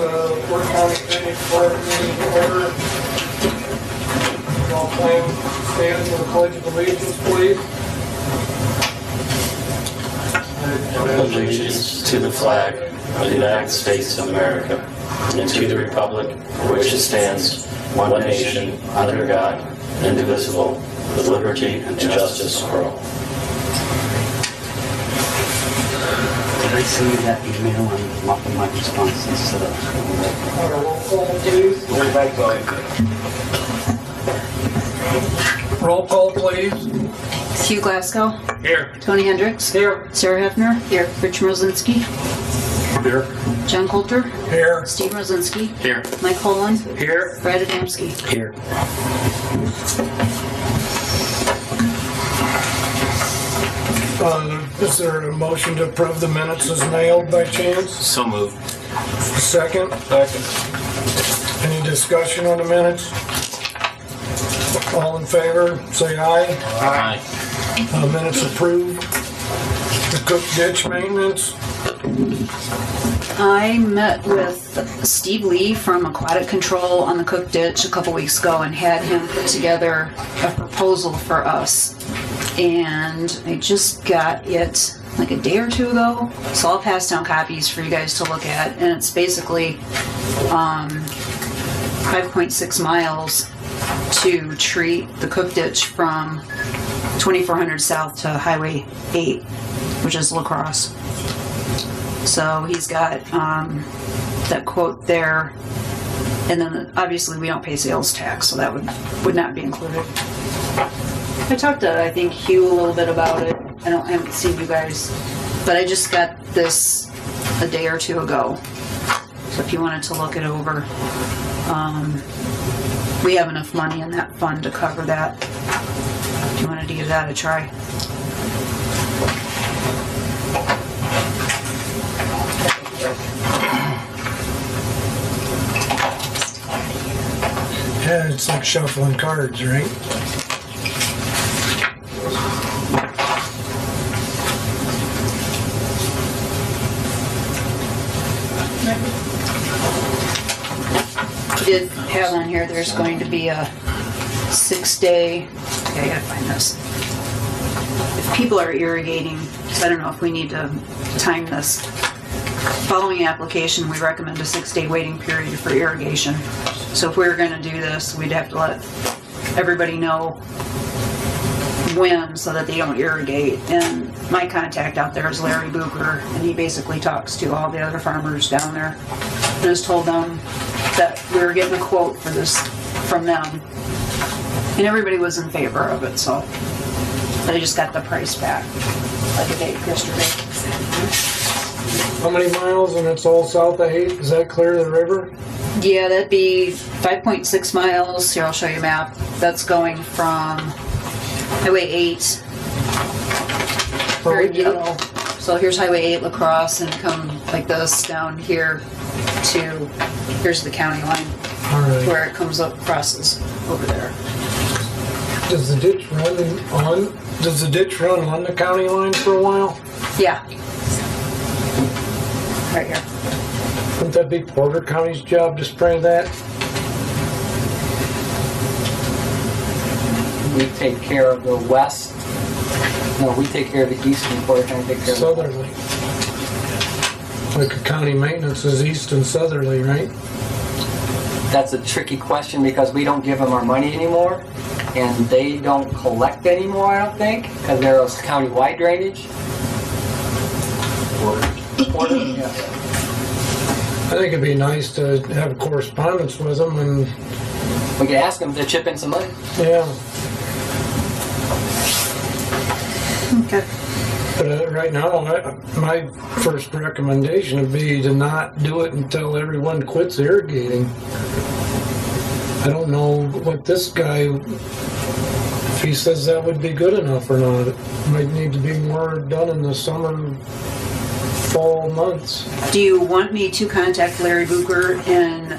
LaPorte County Drainage Board meeting to order. All plan stand for the Pledge of Allegiance, please. Allegiance to the flag of the United States of America and to the republic for which it stands, one nation, under God, indivisible, with liberty and justice for all. Did I send you that email and lock my responses to the... Roll call, please. Roll call, please. Hugh Glasgow. Here. Tony Hendricks. Here. Sarah Hefner. Here. Rich Rosinski. Here. John Coulter. Here. Steve Rosinski. Here. Mike Holland. Here. Brad Adamski. Here. Is there a motion to approve the minutes as mailed by chance? So moved. Second? Second. Any discussion on the minutes? All in favor, say aye. Aye. Minutes approved. The Cook Ditch maintenance. I met with Steve Lee from Aquatic Control on the Cook Ditch a couple weeks ago and had him put together a proposal for us. And I just got it like a day or two ago. So I'll pass down copies for you guys to look at. And it's basically 5.6 miles to treat the Cook Ditch from 2400 south to Highway 8, which is La Crosse. So he's got that quote there, and then obviously we don't pay sales tax, so that would not be included. I talked to, I think, Hugh a little bit about it. I haven't seen you guys, but I just got this a day or two ago. So if you wanted to look it over, we have enough money in that fund to cover that. If you wanted to give that a try. Yeah, it's like shuffling cards, right? We did have on here, there's going to be a 6-day, okay, I gotta find this. If people are irrigating, so I don't know if we need to time this. Following application, we recommend a 6-day waiting period for irrigation. So if we were gonna do this, we'd have to let everybody know when so that they don't irrigate. And my contact out there is Larry Bucher, and he basically talks to all the other farmers down there. I just told them that we were getting a quote for this from them, and everybody was in favor of it, so. But I just got the price back like a day yesterday. How many miles and it's all south of 8? Is that clear to the river? Yeah, that'd be 5.6 miles. Here, I'll show you a map. That's going from Highway 8. Very yellow. So here's Highway 8 La Crosse, and come like this down here to, here's the county line. All right. Where it comes up, crosses over there. Does the ditch run on the county line for a while? Yeah. Right here. Wouldn't that be Porter County's job to spray that? We take care of the west. No, we take care of the east, and Porter County take care of Southerly. Like a county maintenance is east and southerly, right? That's a tricky question because we don't give them our money anymore, and they don't collect anymore, I don't think, because they're a county-wide drainage. Porter? Yeah. I think it'd be nice to have a correspondence with them and, We could ask them to chip in some money. yeah. Okay. But right now, my first recommendation would be to not do it until everyone quits irrigating. I don't know what this guy, if he says that would be good enough or not. It might need to be more done in the summer, fall months. Do you want me to contact Larry Bucher and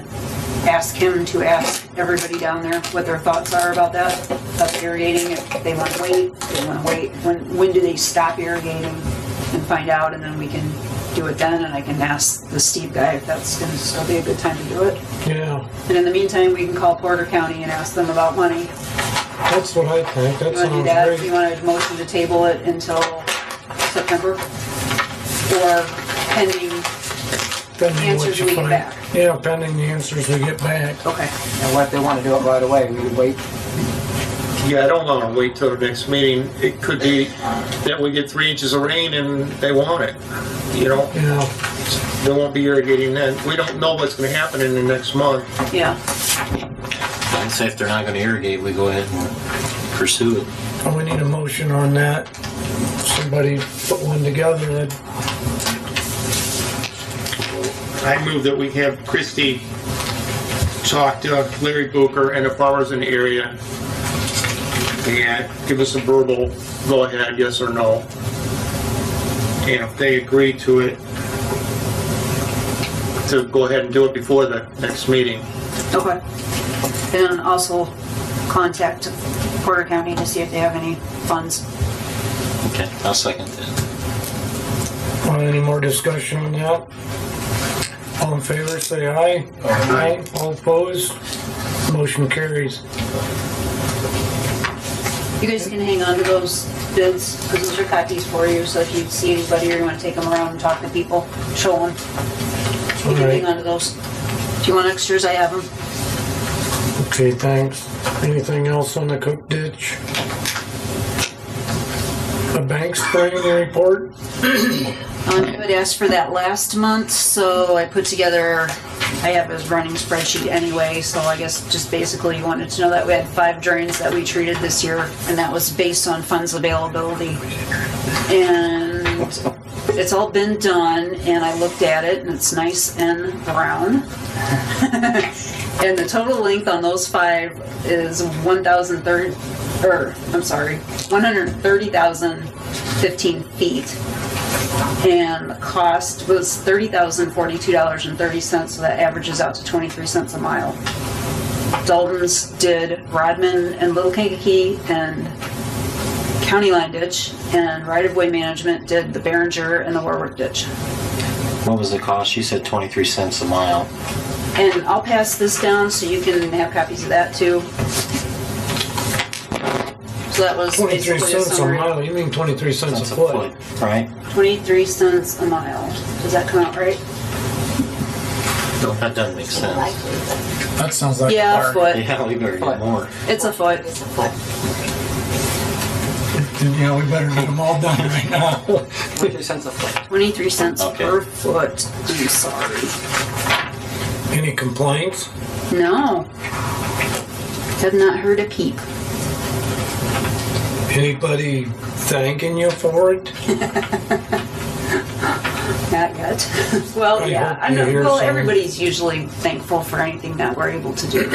ask him to ask everybody down there what their thoughts are about that? About irrigating, if they want to wait, they want to wait. When do they stop irrigating and find out, and then we can do it then, and I can ask the Steve guy if that's going to still be a good time to do it. Yeah, And in the meantime, we can call Porter County and ask them about money. that's what I think. That You want to do sounds that? If you great. want a motion to table it until September? Or pending, Pending what answers you we get find. back. Yeah, pending the answers we get back. okay. And what if they want to do it right away? We would wait. Yeah, I don't want to wait till the next meeting. It could be that we get 3 inches of rain and they want it. You know, Yeah, they won't be irrigating then. We don't know what's going to happen in the next month. Yeah. I'd say if they're not gonna irrigate, we go ahead and pursue it. and we need a motion on that. Somebody put one together. I move that we have Christie talk to Larry Booker and the farmers in the area and give us a verbal go ahead, yes or no. And if they agree to it, to go ahead and do it before the next meeting. Okay. And also contact Porter County to see if they have any funds. Okay, I'll second that. Any more discussion on that? All in favor, say aye. Aye. All opposed? Motion carries. You guys can hang on to those bids, because those are copies for you, so if you see anybody or you want to take them around and talk to people, show them. You can hang on to those. If you want extras, I have them. Okay, thanks. Anything else on the cook ditch? A bank spraying report? You had asked for that last month, so I put together, I have a running spreadsheet anyway, so I guess just basically you wanted to know that we had 5 drains that we treated this year, and that was based on funds availability. And it's all been done, and I looked at it, and it's nice and brown. And the total length on those 5 is 130,015 feet. And the cost was $30,042.30, so that averages out to 23 cents a mile. Dalton's did Rodman and Little Kankakee and County Line Ditch, and Right-of-Way Management did the Behringer and the Warwick Ditch. What was the cost? You said 23 cents a mile. And I'll pass this down so you can have copies of that too. So that was 23 basically a cents a summary. mile, you mean 23 cents That's a foot? right? 23 cents a mile. Does that come out right? That doesn't make sense. That sounds like Yeah, a hard. foot. Yeah, we better get more. It's a foot. Yeah, we better get them all done right now. 23 cents a foot. 23 cents Okay. per foot. I'm sorry. Any complaints? No. Have not heard a peep. Anybody thanking you for it? Not yet. Well, I yeah. hope you hear Well, some. everybody's usually thankful for anything that we're able to do.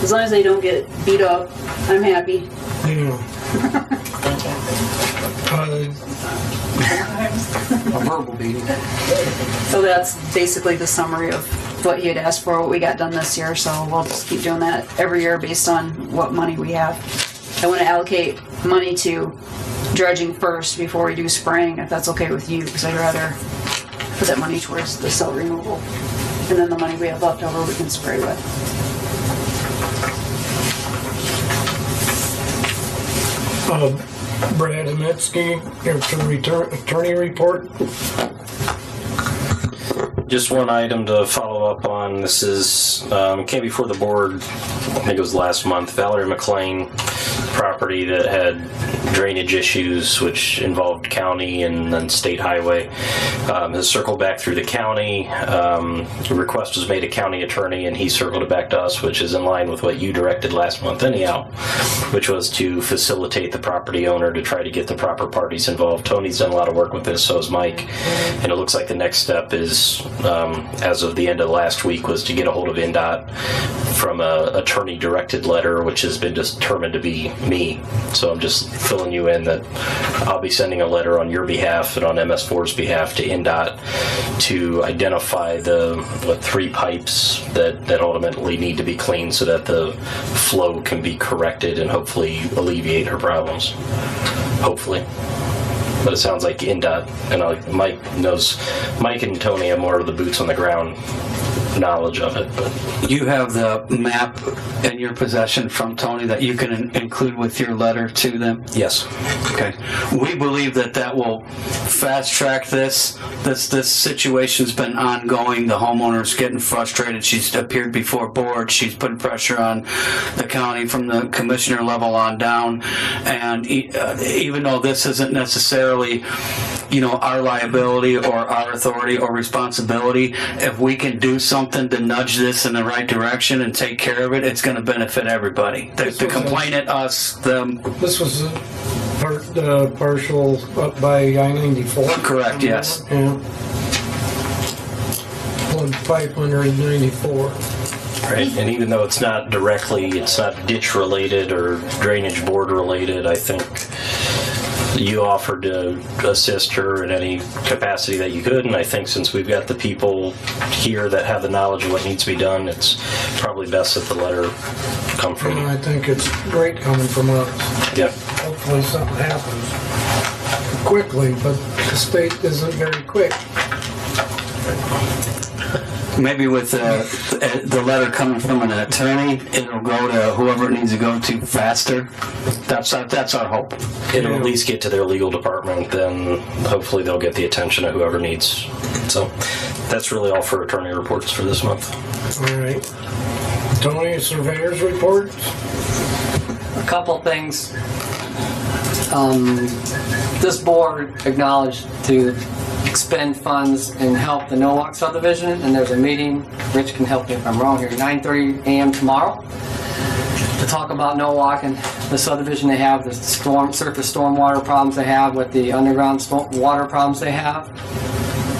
As long as they don't get beat up, I'm happy. Yeah. A verbal beating. So that's basically the summary of what he had asked for, what we got done this year. So we'll just keep doing that every year based on what money we have. I want to allocate money to dredging first before we do spraying, if that's okay with you, because I'd rather put that money towards the silt removal. And then the money we have left over we can spray with. Brad Amitsky, your attorney report. Just one item to follow up on. This is came before the board, I think it was last month. Valerie McLean property that had drainage issues, which involved county and then state highway, has circled back through the county. A request was made to county attorney, and he circled it back to us, which is in line with what you directed last month anyhow, which was to facilitate the property owner to try to get the proper parties involved. Tony's done a lot of work with this, so has Mike, and it looks like the next step is, as of the end of last week, was to get a hold of NDOT from a attorney-directed letter, which has been determined to be me. So I'm just filling you in that I'll be sending a letter on your behalf and on MS4's behalf to NDOT to identify the 3 pipes that ultimately need to be cleaned so that the flow can be corrected and hopefully alleviate her problems. Hopefully. But it sounds like INDOT, and Mike and Tony have more of the boots on the ground knowledge of it. But You have the map in your possession from Tony that you can include with your letter to them? yes, Okay. We believe that will fast track this. This situation's been ongoing. The homeowner's getting frustrated. She's appeared before board. She's putting pressure on the county from the commissioner level on down. And even though this isn't necessarily, our liability or our authority or responsibility, if we can do something to nudge this in the right direction and take care of it, it's going to benefit everybody. The complainant, us, them. This was a partial up by I-94. Correct, yes. Yeah. 594. right. And even though it's not ditch related or drainage board related, I think you offered to assist her in any capacity that you could, and I think since we've got the people here that have the knowledge of what needs to be done, it's probably best that the letter come from you. I think it's great coming from us. Yeah. Hopefully something happens quickly, but the state isn't very quick. Maybe with the letter coming from an attorney, it'll go to whoever it needs to go to faster. That's our hope. It'll at least get to their legal department, then hopefully they'll get the attention of whoever needs. So that's really all for attorney reports for this month. All right. Tony, surveyor's report? A couple things. This board acknowledged to expend funds and help the Nowak subdivision, and there's a meeting, Rich can help me if I'm wrong here, 9:30 a.m. tomorrow to talk about Nowak and the subdivision they have, the surface stormwater problems they have, with the underground water problems they have.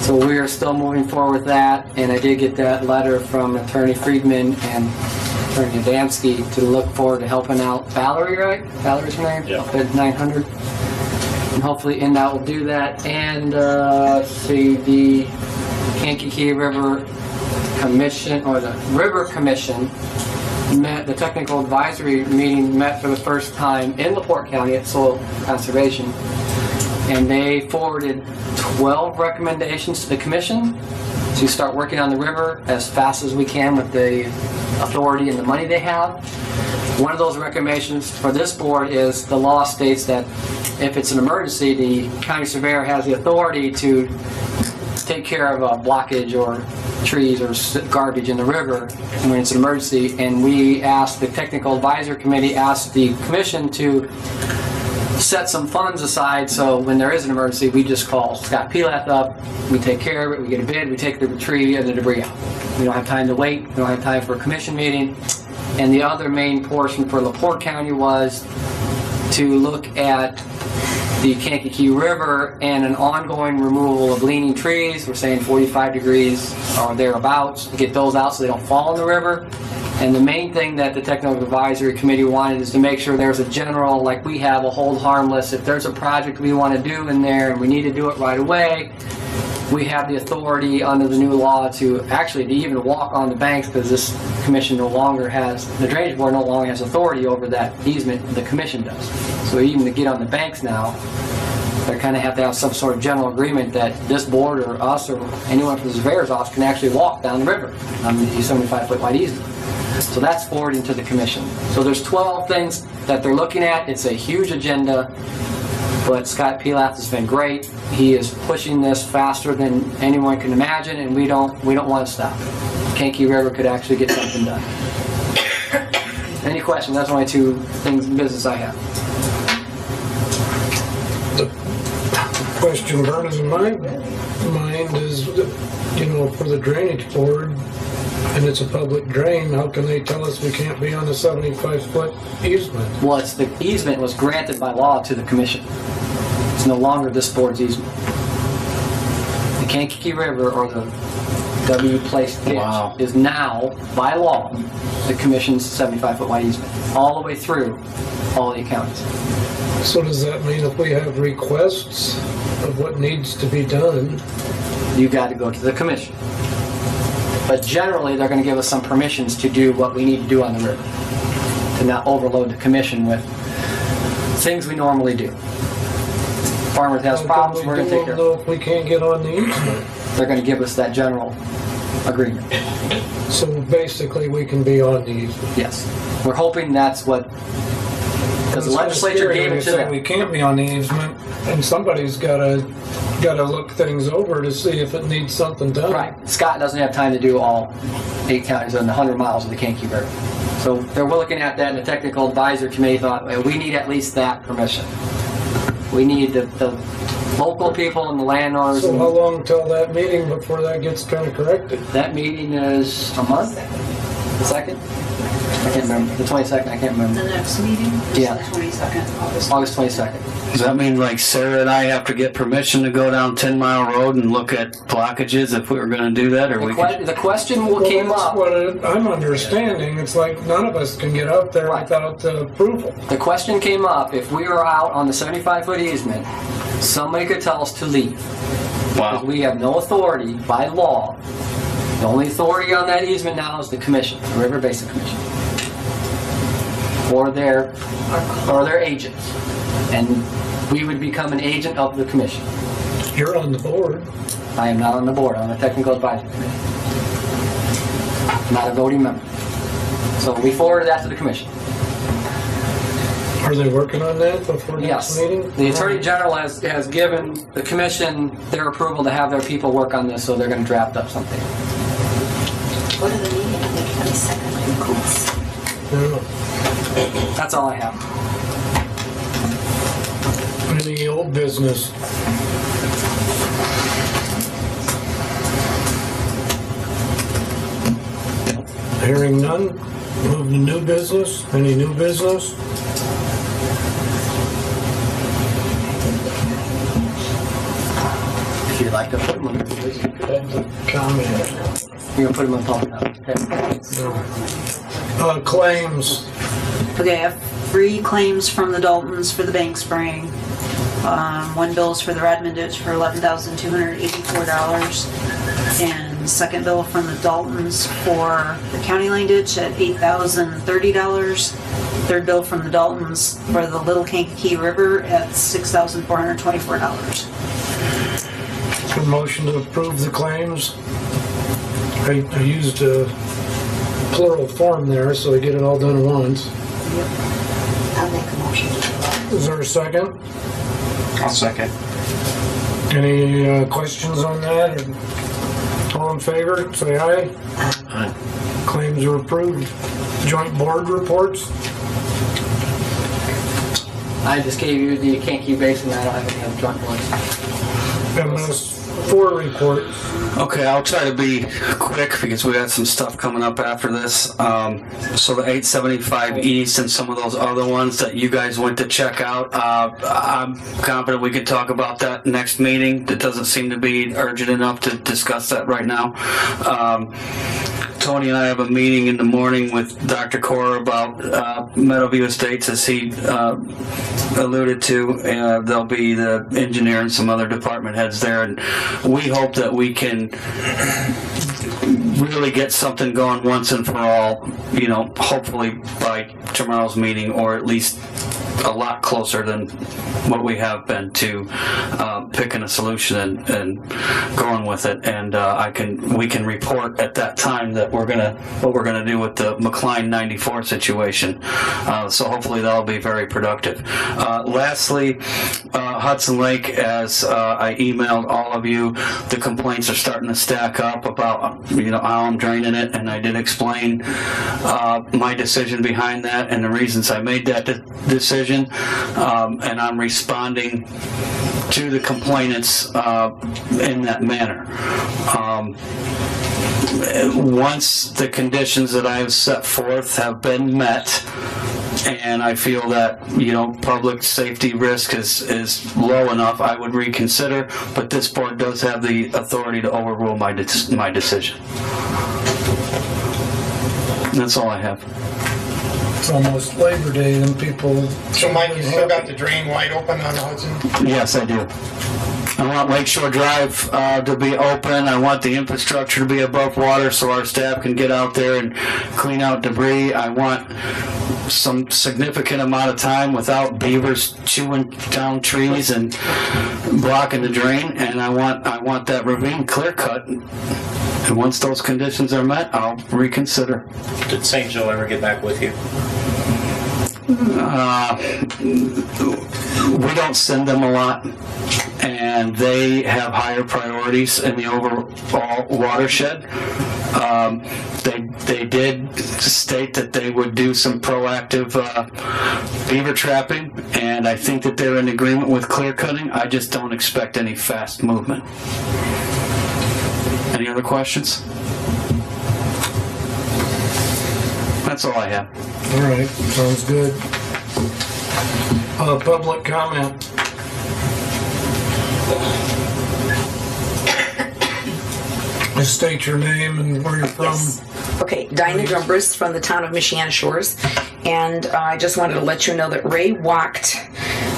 So we are still moving forward with that, and I did get that letter from Attorney Friedman and Attorney Adamski to look forward to helping out Valerie, right? Valerie's her name? Yeah. At 900. And hopefully INDOT will do that. And the Kankakee River Commission, or the River Commission, met, the technical advisory meeting met for the first time in LaPorte County at Soil Conservation. And they forwarded 12 recommendations to the commission to start working on the river as fast as we can with the authority and the money they have. One of those recommendations for this board is the law states that if it's an emergency, the county surveyor has the authority to take care of a blockage or trees or garbage in the river when it's an emergency. And we asked, the technical advisory committee asked the commission to set some funds aside, so when there is an emergency, we just call Scott Pilath up, we take care of it, we get a bid, we take the tree and the debris out. We don't have time to wait, we don't have time for a commission meeting. And the other main portion for LaPorte County was to look at the Kankakee River and an ongoing removal of leaning trees. We're saying 45 degrees or thereabouts, to get those out so they don't fall in the river. And the main thing that the Technical Advisory Committee wanted is to make sure there's a general, like we have, a hold harmless. If there's a project we want to do in there and we need to do it right away, we have the authority under the new law to actually to even walk on the banks, because this commission no longer has, the Drainage Board no longer has authority over that easement, the commission does. So even to get on the banks now, they kind of have to have some sort of general agreement that this board or us or anyone from the surveyor's office can actually walk down the river on the 75-foot wide easement. So that's forwarding to the commission. So there's 12 things that they're looking at. It's a huge agenda, but Scott Pilath has been great. He is pushing this faster than anyone can imagine, and we don't want to stop. Kankakee River could actually get something done. Any questions? That's only two things in business I have. The question burning in my mind is, for the drainage board, and it's a public drain, how can they tell us we can't be on the 75-foot easement? Well, the easement was granted by law to the commission. It's no longer this board's easement. The Kankakee River, or the W Place ditch, is now, by law, the commission's 75-foot wide easement, all the way through all the counties. So does that mean if we have requests of what needs to be done, You got to go to the commission. But generally, they're going to give us some permissions to do what we need to do on the river, to not overload the commission with things we normally do. farmer has problems, we're gonna take care of it. If we can't get on the easement, They're gonna give us that general agreement. so basically we can be on the easement. Yes. We're hoping that's what, because the legislature gave it to them. We can't be on the easement, and somebody's gotta look things over to see if it needs something done. Right. Scott doesn't have time to do all 8 counties and the 100 miles of the Kankakee River. So they're looking at that, and the technical advisor committee thought, well, we need at least that permission. We need the local people and the landowners. So how long till that meeting before that gets kind of corrected? That meeting is a month? The 2nd? I can't remember. The 22nd, I can't remember. The next meeting is Yeah. the 22nd, August. August 22nd. Does that mean like Sarah and I have to get permission to go down 10 Mile Road and look at blockages if we were going to do that, or we could? The question Well, came that's up. what I'm understanding. It's like none of us can get out there Right. without approval. The question came up, if we were out on the 75-foot easement, somebody could tell us to leave. Because Wow. we have no authority by law. The only authority on that easement now is the commission, the River Basin Commission. Or their agents. And we would become an agent of the commission. You're on the board. I am not on the board, I'm a technical advisory committee. Not a voting member. So we forwarded that to the commission. Are they working on that before Yes. next meeting? The Attorney General has given the commission their approval to have their people work on this, so they're going to draft up something. Go to the meeting on the 22nd, please. Yeah. That's all I have. Any old business? Hearing none, move to new business. Any new business? If you'd like to put them on the list, you could. Comment. You're going to put them on public now. Okay. Claims. Okay, I have 3 claims from the Daltons for the bank spraying. One bill is for the Radman ditch for $11,284. And second bill from the Daltons for the county line ditch at $8,030. Third bill from the Daltons for the Little Kankakee River at $6,424. A motion to approve the claims. I used a plural form there, so I get it all done at once. I'll make a motion. Is there a second? I'll second. Any questions on that? Or all in favor, say aye. Aye. Claims are approved. Joint board reports? I just gave you the Kankakee Basin, I don't have any other joint boards. MS4 report. Okay, I'll try to be quick because we got some stuff coming up after this. So the 875 East and some of those other ones that you guys went to check out, I'm confident we could talk about that next meeting. It doesn't seem to be urgent enough to discuss that right now. Tony and I have a meeting in the morning with Dr. Cora about Meadowview Estates, as he alluded to. There'll be the engineer and some other department heads there, and we hope that we can really get something going once and for all, you know, hopefully by tomorrow's meeting, or at least a lot closer than what we have been to picking a solution and going with it. And we can report at that time that what we're gonna do with the McLean 94 situation. So hopefully that'll be very productive. Lastly, Hudson Lake, as I emailed all of you, the complaints are starting to stack up about how I'm draining it, and I did explain my decision behind that and the reasons I made that decision. And I'm responding to the complainants in that manner. Once the conditions that I have set forth have been met, and I feel that public safety risk is low enough, I would reconsider. But this board does have the authority to overrule my decision. And that's all I have. It's almost Labor Day and people... So Mike, you still got the drain wide open on Hudson? Yes, I do. I want Lakeshore Drive to be open. I want the infrastructure to be above water so our staff can get out there and clean out debris. I want some significant amount of time without beavers chewing down trees and blocking the drain. And I want that ravine clear cut. And once those conditions are met, I'll reconsider. Did St. Joe ever get back with you? We don't send them a lot, and they have higher priorities in the overall watershed. They did state that they would do some proactive beaver trapping, and I think that they're in agreement with clear cutting. I just don't expect any fast movement. Any other questions? That's all I have. All right, sounds good. Public comment. Just state your name and where you're from. Yes. Okay, Dinah Drumbers from the town of Michiana Shores, and I just wanted to let you know that Ray walked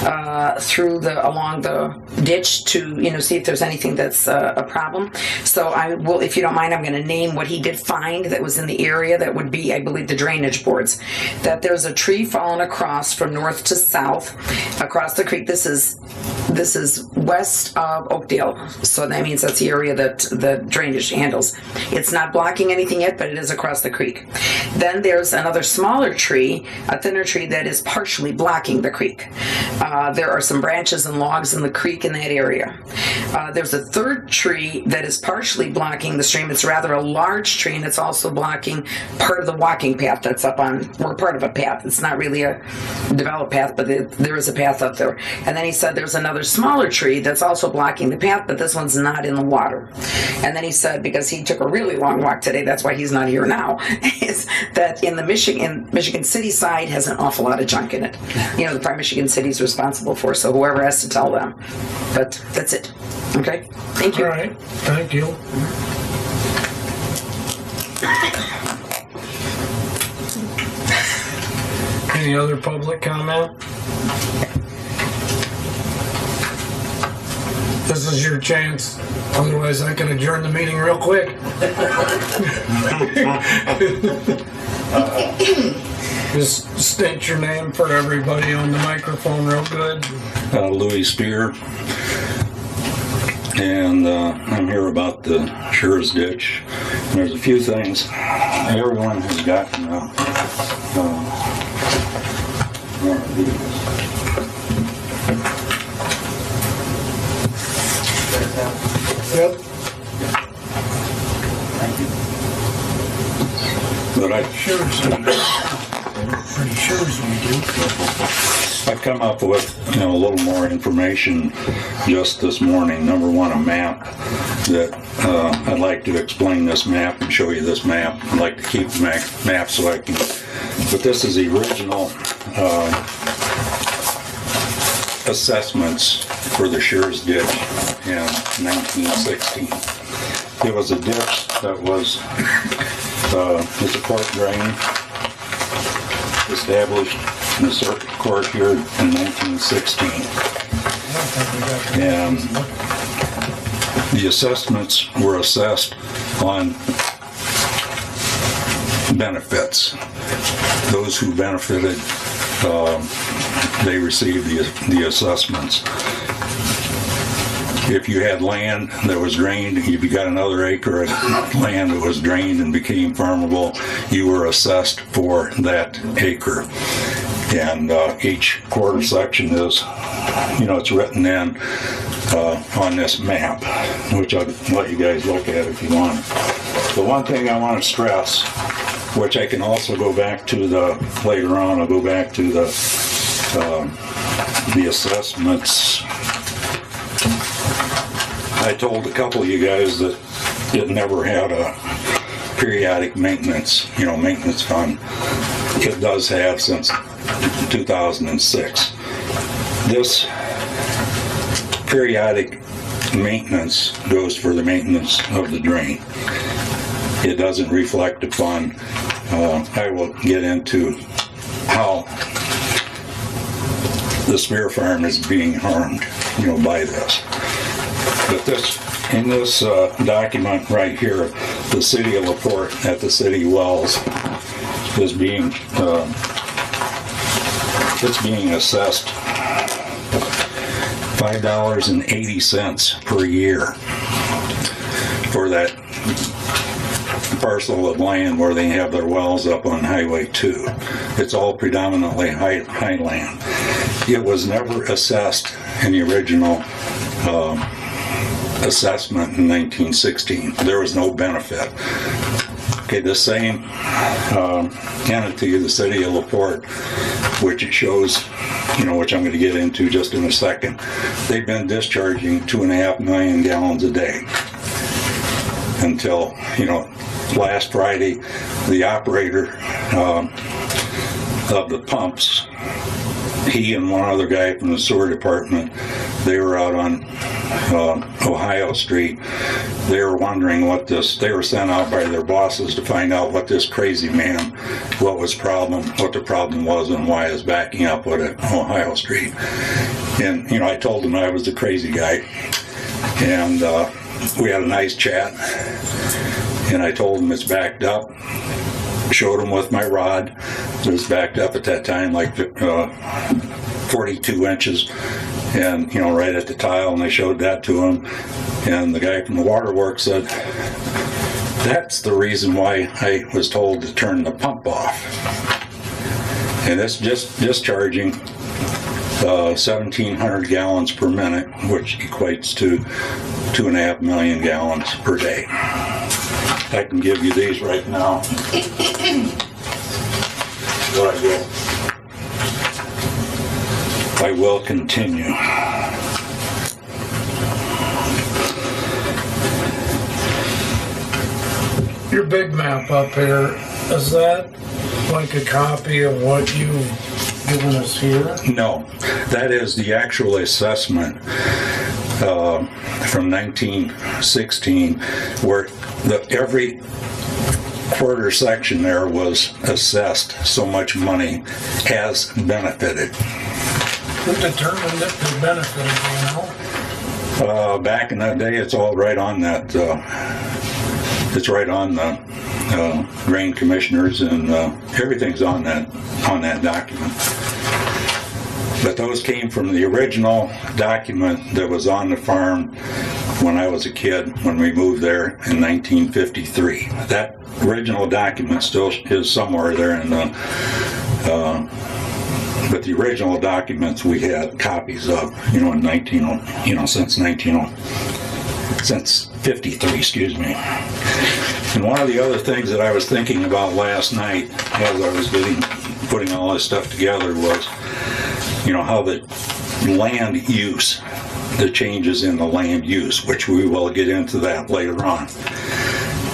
along the ditch to see if there's anything that's a problem. So I will, if you don't mind, I'm going to name what he did find that was in the area. That would be, I believe, the drainage boards. That there's a tree fallen across from north to south across the creek. This is west of Oakdale, so that means that's the area that the drainage handles. It's not blocking anything yet, but it is across the creek. Then there's another smaller tree, a thinner tree that is partially blocking the creek. There are some branches and logs in the creek in that area. There's a third tree that is partially blocking the stream. It's rather a large tree, and it's also blocking part of the walking path that's up on, or part of a path. It's not really a developed path, but there is a path up there. And then he said there's another smaller tree that's also blocking the path, but this one's not in the water. And then he said, because he took a really long walk today, that's why he's not here now, is that in the Michigan City side has an awful lot of junk in it. The part Michigan City's responsible for, so whoever has to tell them. But that's it. Okay? Thank you. All right, thank you. Any other public comment? This is your chance. Otherwise, I can adjourn the meeting real quick. Just state your name for everybody on the microphone real good. Louis Spear, and I'm here about the Shores Ditch. There's a few things everyone has gotten. Yep. But Pretty sure we do. I've come up with a little more information just this morning. Number one, a map that I'd like to explain this map and show you this map. I'd like to keep the map so I can. But this is the original assessments for the Shores Ditch in 1916. It was a ditch that was a support drain established in the circuit court here in 1916. And the assessments were assessed on benefits. Those who benefited, they received the assessments. If you had land that was drained, if you got another acre of land that was drained and became farmable, you were assessed for that acre. And each quarter section is, it's written in on this map, which I'll let you guys look at if you want. The one thing I want to stress, which I can also go back to later on, I'll go back to the assessments. I told a couple of you guys that it never had a periodic maintenance, maintenance fund. It does have since 2006. This periodic maintenance goes for the maintenance of the drain. It doesn't reflect upon, I will get into how the Spear Farm is being harmed, by this. But in this document right here, the city of LaPorte at the city wells is being it's being assessed $5.80 per year for that parcel of land where they have their wells up on Highway 2. It's all predominantly highland. It was never assessed in the original assessment in 1916. There was no benefit. Okay, the same entity, the city of LaPorte, which it shows, which I'm going to get into just in a second, they've been discharging 2.5 million gallons a day until, last Friday, the operator of the pumps, he and one other guy from the sewer department, they were out on Ohio Street. They were wondering they were sent out by their bosses to find out what this crazy man, what the problem was and why he was backing up at Ohio Street. And, I told them I was the crazy guy. And we had a nice chat. And I told him it's backed up. Showed him with my rod. It was backed up at that time, like 42 inches. And, right at the tile, and I showed that to him. And the guy from the waterworks said, that's the reason why I was told to turn the pump off. And it's just discharging 1,700 gallons per minute, which equates to 2.5 million gallons per day. I can give you these right now. I will continue. Your big map up here, is that like a copy of what you've given us here? No, that is the actual assessment from 1916, where every quarter section there was assessed so much money as benefited. Who determined that they benefited, Back in that day, it's all right on that. It's right on the drain commissioners, and everything's on that document. But those came from the original document that was on the farm when I was a kid, when we moved there in 1953. That original document still is somewhere there in the. But the original documents we had copies of, since 53, excuse me. And one of the other things that I was thinking about last night as I was putting all this stuff together was, how the land use, the changes in the land use, which we will get into that later on.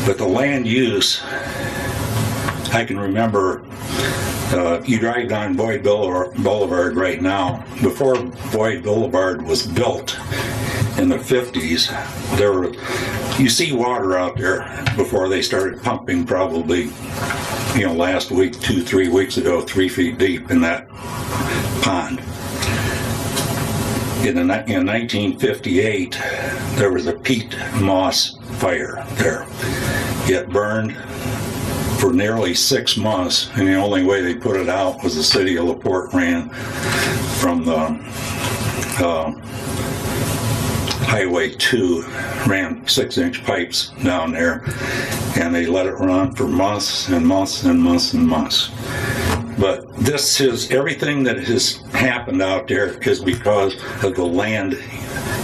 But the land use, I can remember. You drive down Boyd Boulevard right now. Before Boyd Boulevard was built in the 50s, you see water out there before they started pumping, probably, last week, 2-3 weeks ago, 3 feet deep in that pond. In 1958, there was a peat moss fire there. It burned for nearly 6 months, and the only way they put it out was the city of LaPorte ran from the Highway 2, ran 6-inch pipes down there, and they let it run for months and months and months and months. But everything that has happened out there is because of the land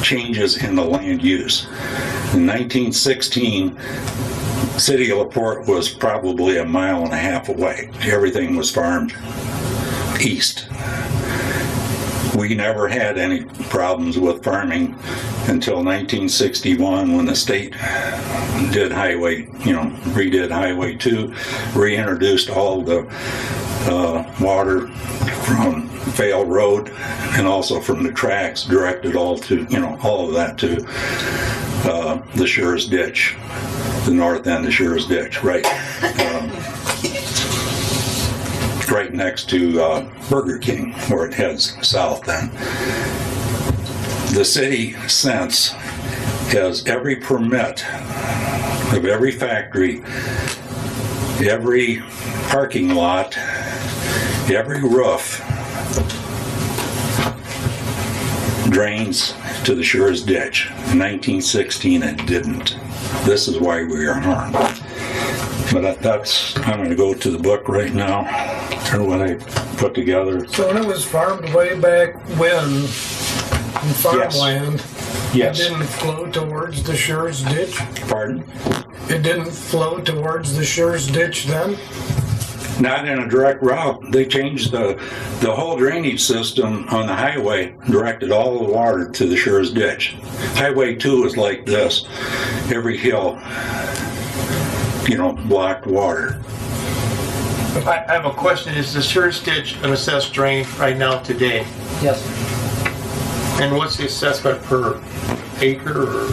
changes in the land use. In 1916, city of LaPorte was probably 1.5 miles away. Everything was farmed east. We never had any problems with farming until 1961, when the state did redid Highway 2, reintroduced all the water from Vale Road and also from the tracks, directed all of that to the Schurz Ditch. The north end of Schurz Ditch, right next to Burger King, where it heads south then. The city since is every permit of every factory, every parking lot, every roof drains to the Sure's ditch. In 1916 it didn't. This is why we are harmed. But that's, I'm going to go to the book right now, or what I put together. So when it was farmed way back when, in farmland, Yes. it didn't flow towards the Sure's ditch? Pardon? It didn't flow towards the Sure's ditch then? Not in a direct route. They changed the whole drainage system on the highway, directed all the water to the Sure's ditch. Highway 2 is like this. Every hill, blocked water. I have a question. Is the Sure's ditch an assessed drain right now today? Yes. And what's the assessment per acre or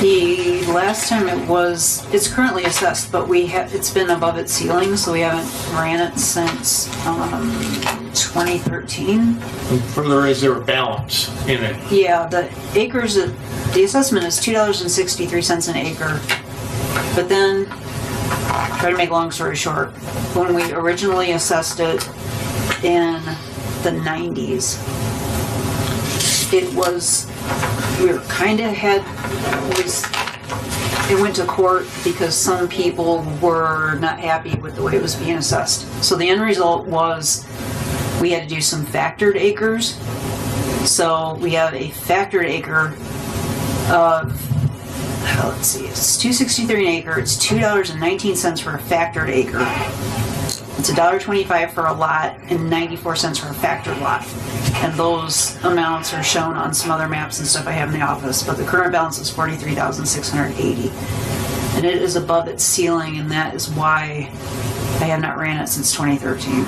The last time it's currently assessed, but it's been above its ceiling, so we haven't ran it since 2013. further, is there a balance in it? Yeah, the assessment is $2.63 an acre. But then, try to make a long story short, when we originally assessed it in the 90s, it went to court because some people were not happy with the way it was being assessed. So the end result was we had to do some factored acres. So we have a factored acre of, let's see, it's $2.63 an acre. It's $2.19 for a factored acre. It's $1.25 for a lot and 94 cents for a factored lot. And those amounts are shown on some other maps and stuff I have in the office. But the current balance is $43,680. And it is above its ceiling, and that is why I have not ran it since 2013.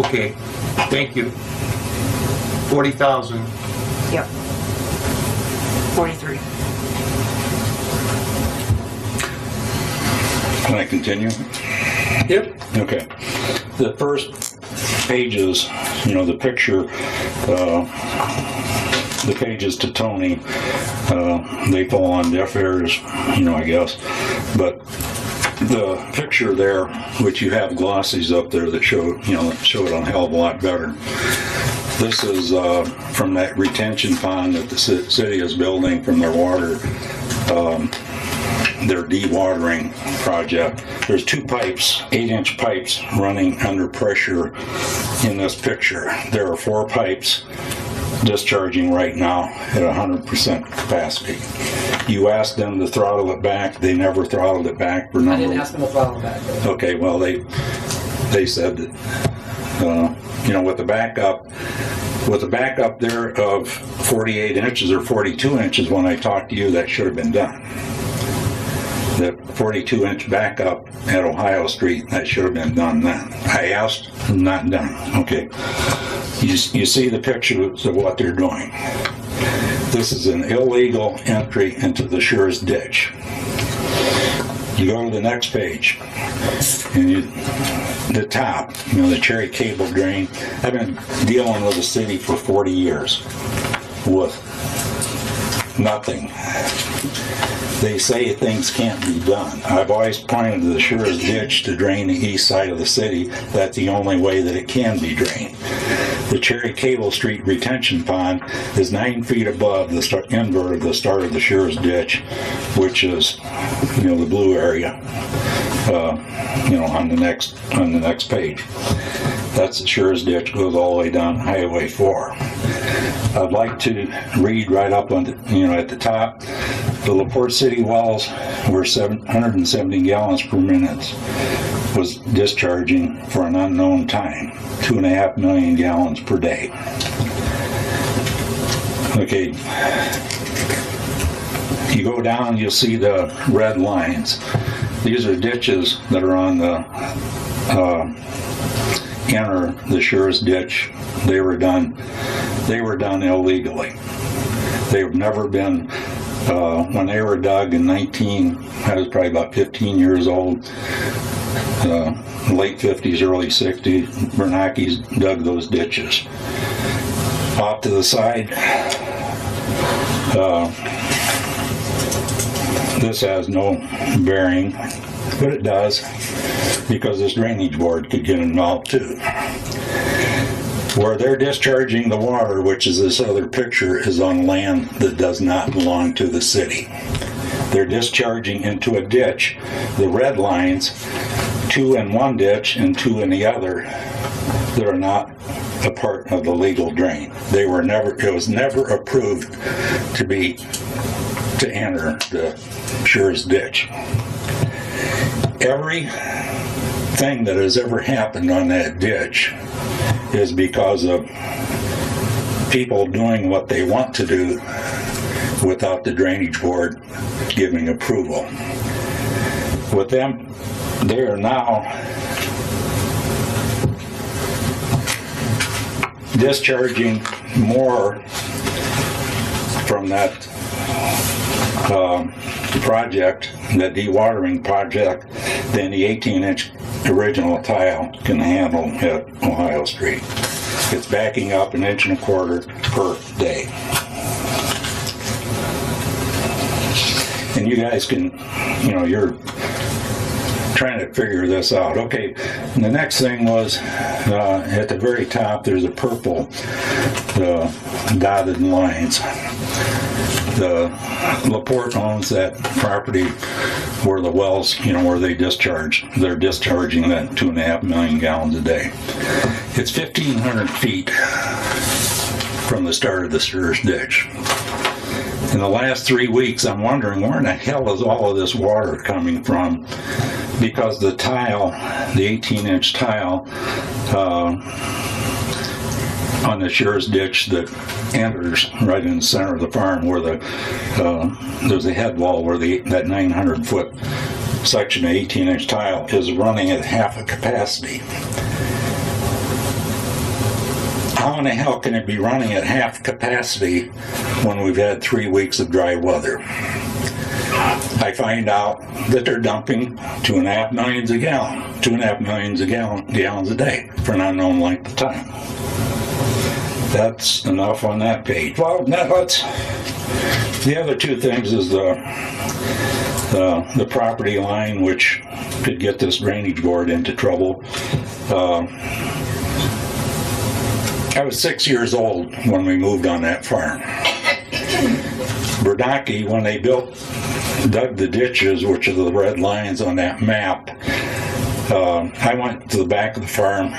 Okay, thank you. 40,000. Yep. 43. Can I continue? Yep. Okay. The first pages, the picture, the pages to Tony, they fall on deaf ears, I guess. But the picture there, which you have glossies up there that show it on a hell of a lot better. This is from that retention pond that the city is building from their water. Their dewatering project. There's 2 pipes, 8-inch pipes running under pressure in this picture. There are 4 pipes discharging right now at 100% capacity. You asked them to throttle it back. They never throttled it back. I didn't ask them to throttle it back. Okay, well, they said that, with the backup there of 48 inches or 42 inches when I talked to you, that should have been done. The 42-inch backup at Ohio Street, that should have been done then. I asked, not done. Okay. You see the pictures of what they're doing. This is an illegal entry into the Sure's ditch. You go to the next page, and the top, the cherry cable drain. I've been dealing with the city for 40 years with nothing. They say things can't be done. I've always pointed to the Sure's ditch to drain the east side of the city. That's the only way that it can be drained. The Cherry Cable Street retention pond is 9 feet above the invert of the start of the Sure's ditch, which is, the blue area, on the next page. That's the Sure's ditch, goes all the way down Highway 4. I'd like to read right up on at the top. The LaPorte City wells were 770 gallons per minute was discharging for an unknown time, 2.5 million gallons per day. Okay, you go down, you'll see the red lines. These are ditches that are on the inner the Sure's ditch. They were done illegally. They've never been. When they were dug in I was probably about 15 years old. late 50s, early 60s, Bernanke's dug those ditches. Off to the side, this has no bearing, but it does, because this drainage board could get involved too. Where they're discharging the water, which is this other picture, is on land that does not belong to the city. They're discharging into a ditch. The red lines, 2 in one ditch and 2 in the other, that are not a part of the legal drain. It was never approved to enter the Sure's ditch. Everything that has ever happened on that ditch is because of people doing what they want to do without the drainage board giving approval. With them, they are now discharging more from that project, the dewatering project, than the 18-inch original tile can handle at Ohio Street. It's backing up 1.25 inches per day. And you guys can, you're trying to figure this out. Okay, and the next thing was at the very top there's a purple dotted lines. The LaPorte owns that property where the wells, where they discharge. They're discharging that 2.5 million gallons a day. It's 1,500 feet from the start of the Sure's ditch. In the last 3 weeks, I'm wondering where in the hell is all of this water coming from? Because the tile, the 18-inch tile on the Sure's ditch that enters right in the center of the farm, where there's a head wall where that 900-foot section of 18-inch tile is running at half a capacity. How in the hell can it be running at half capacity when we've had 3 weeks of dry weather? I find out that they're dumping 2.5 million gallons a day for an unknown length of time. That's enough on that page. Well, now the other two things is the property line, which could get this drainage board into trouble. I was 6 years old when we moved on that farm. Bernanke, when they dug the ditches, which are the red lines on that map, I went to the back of the farm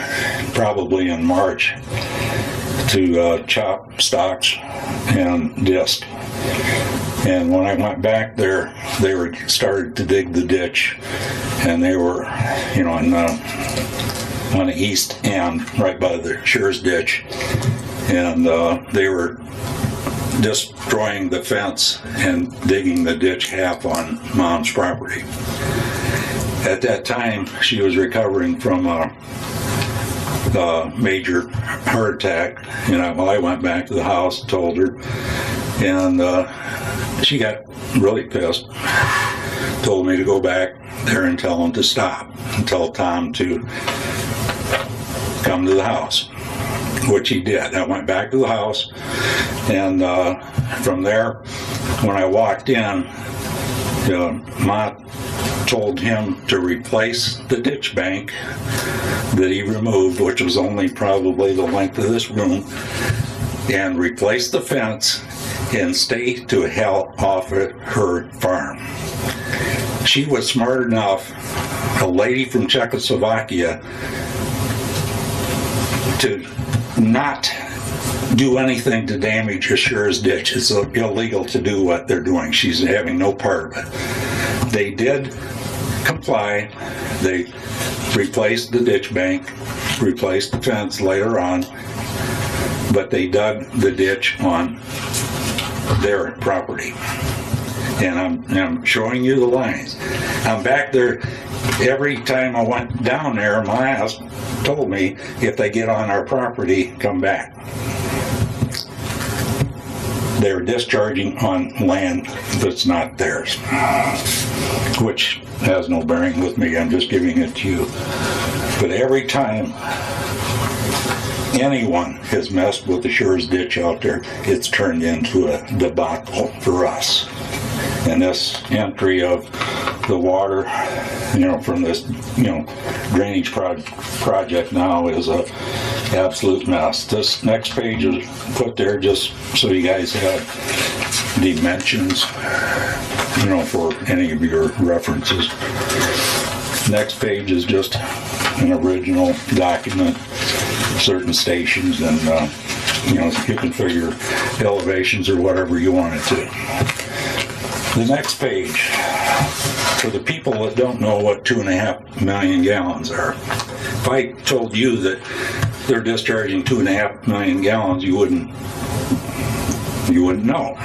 probably in March to chop stalks and disc. And when I went back there, they were started to dig the ditch, and they were, on the east end, right by the Sure's ditch, and they were destroying the fence and digging the ditch half on Mom's property. At that time, she was recovering from a major heart attack. I went back to the house, told her, and she got really pissed. Told me to go back there and tell him to stop, and tell Tom to come to the house, which he did. I went back to the house, and from there, when I walked in, Ma told him to replace the ditch bank that he removed, which was only probably the length of this room, and replace the fence and stay to hell off at her farm. She was smart enough, a lady from Czechoslovakia, to not do anything to damage Sure's ditch. It's illegal to do what they're doing. She's having no part of it. They did comply. They replaced the ditch bank, replaced the fence later on, but they dug the ditch on their property. And I'm showing you the lines. I'm back there. Every time I went down there, my ass told me, if they get on our property, come back. They're discharging on land that's not theirs, which has no bearing with me. I'm just giving it to you. But every time anyone has messed with the Shores ditch out there, it's turned into a debacle for us. And this entry of the water, from this, drainage project now is a absolute mess. This next page is put there just so you guys have dimensions, for any of your references. Next page is just an original document, certain stations, and you can figure elevations or whatever you want it to. The next page, for the people that don't know what 2.5 million gallons are, if I told you that they're discharging 2.5 million gallons, you wouldn't know.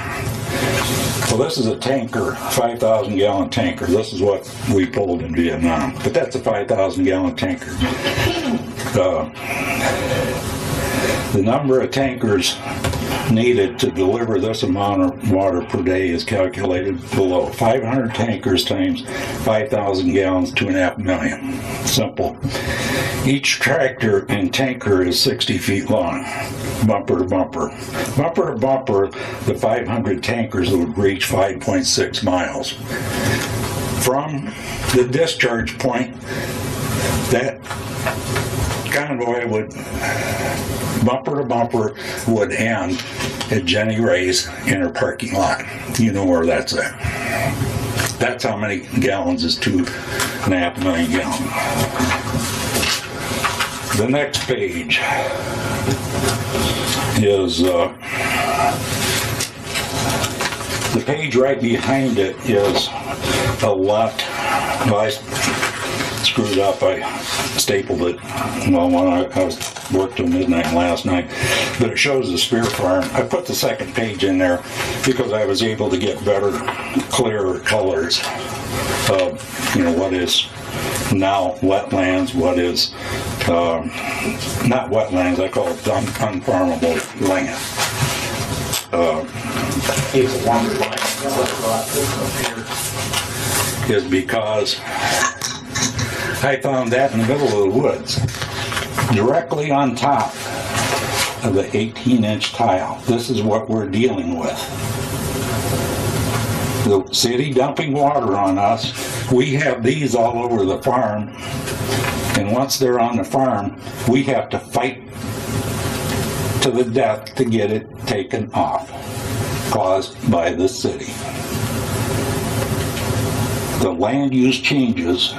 Well, this is a tanker, 5,000 gallon tanker. This is what we pulled in Vietnam, but that's a 5,000 gallon tanker. The number of tankers needed to deliver this amount of water per day is calculated below. 500 tankers times 5,000 gallons, 2.5 million. Simple. Each tractor and tanker is 60 feet long, bumper to bumper. Bumper to bumper, the 500 tankers would reach 5.6 miles. From the discharge point, that convoy would, bumper to bumper, would end at Jenny Ray's in her parking lot. You know where that's at. That's how many gallons is 2.5 million gallons. The next page is the page right behind it is a lot. Well, I screwed up. I stapled it. Well, when I worked till midnight last night, but it shows the Spear Farm. I put the second page in there because I was able to get better, clearer colors of what is now wetlands, what is not wetlands. I call it unfarmable land. Is because I found that in the middle of the woods, directly on top of the 18-inch tile. This is what we're dealing with. The city dumping water on us. We have these all over the farm, and once they're on the farm, we have to fight to the death to get it taken off, caused by the city. The land use changes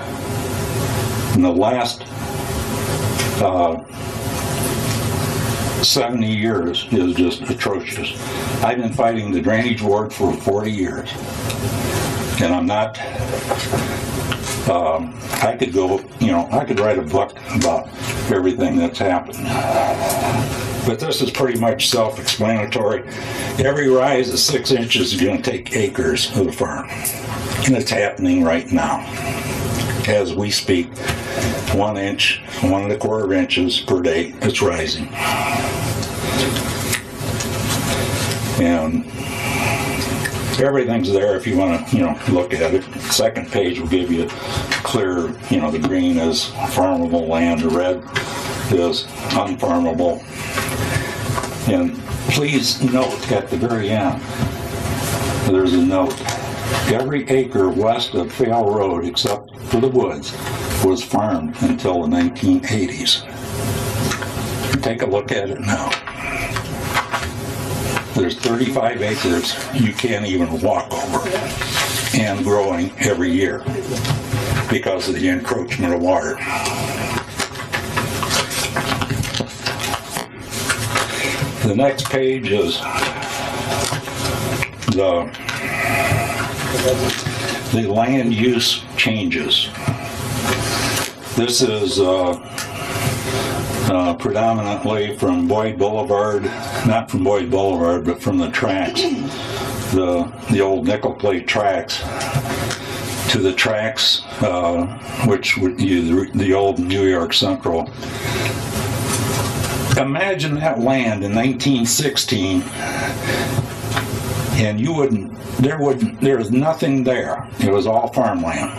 in the last 70 years is just atrocious. I've been fighting the Drainage Board for 40 years. And I'm not, I could go, I could write a book about everything that's happened. But this is pretty much self-explanatory. Every rise of 6 inches is going to take acres of the farm. And it's happening right now. As we speak, 1 inch, 1.25 inches per day, it's rising. And everything's there if you want to, look at it. Second page will give you clear, the green is farmable land, the red is unfarmable. And please note at the very end, there's a note. Every acre west of Fail Road, except for the woods, was farmed until the 1980s. Take a look at it now. There's 35 acres you can't even walk over, and growing every year because of the encroachment of water. The next page is the land use changes. This is predominantly from Boyd Boulevard, not from Boyd Boulevard, but from the tracks, the old nickel plate tracks, to the tracks which would use the old New York Central. Imagine that land in 1916, and there was nothing there. It was all farmland.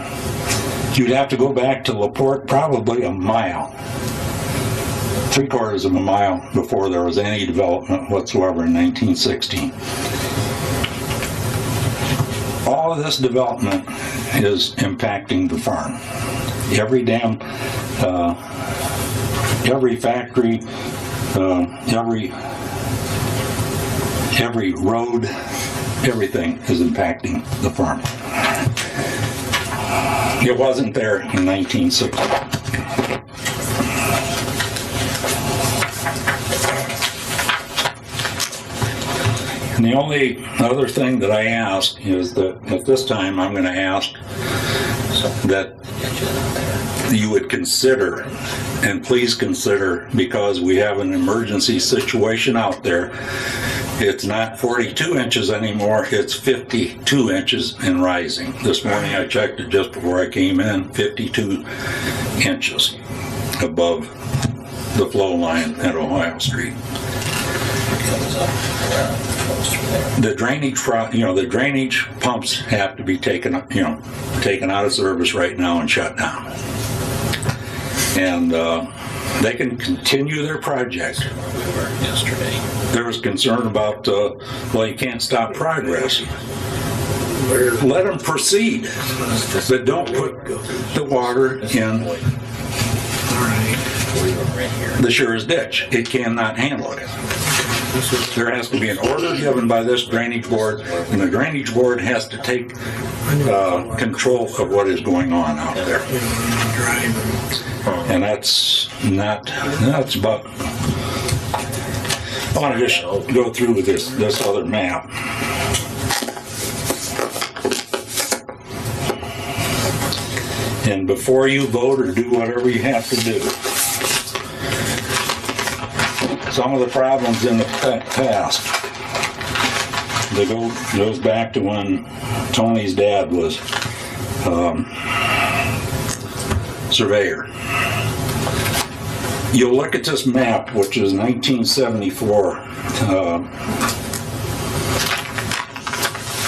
You'd have to go back to LaPorte probably a mile, 3/4 of a mile before there was any development whatsoever in 1916. All of this development is impacting the farm. Every dam, every factory, every road, everything is impacting the farm. It wasn't there in 1960. And the only other thing that I ask is that at this time I'm going to ask that you would consider, and please consider, because we have an emergency situation out there, it's not 42 inches anymore, it's 52 inches and rising. This morning I checked it just before I came in, 52 inches above the flow line at Ohio Street. The drainage, the drainage pumps have to be taken out of service right now and shut down. And they can continue their project. There was concern about, well, you can't stop progress. Let them proceed, but don't put the water in the Sure's ditch. It cannot handle it. There has to be an order given by this drainage board, and the drainage board has to take control of what is going on out there. And that's about, I want to just go through with this other map. And before you vote or do whatever you have to do, some of the problems in the past, they goes back to when Tony's dad was surveyor. You'll look at this map, which is 1974.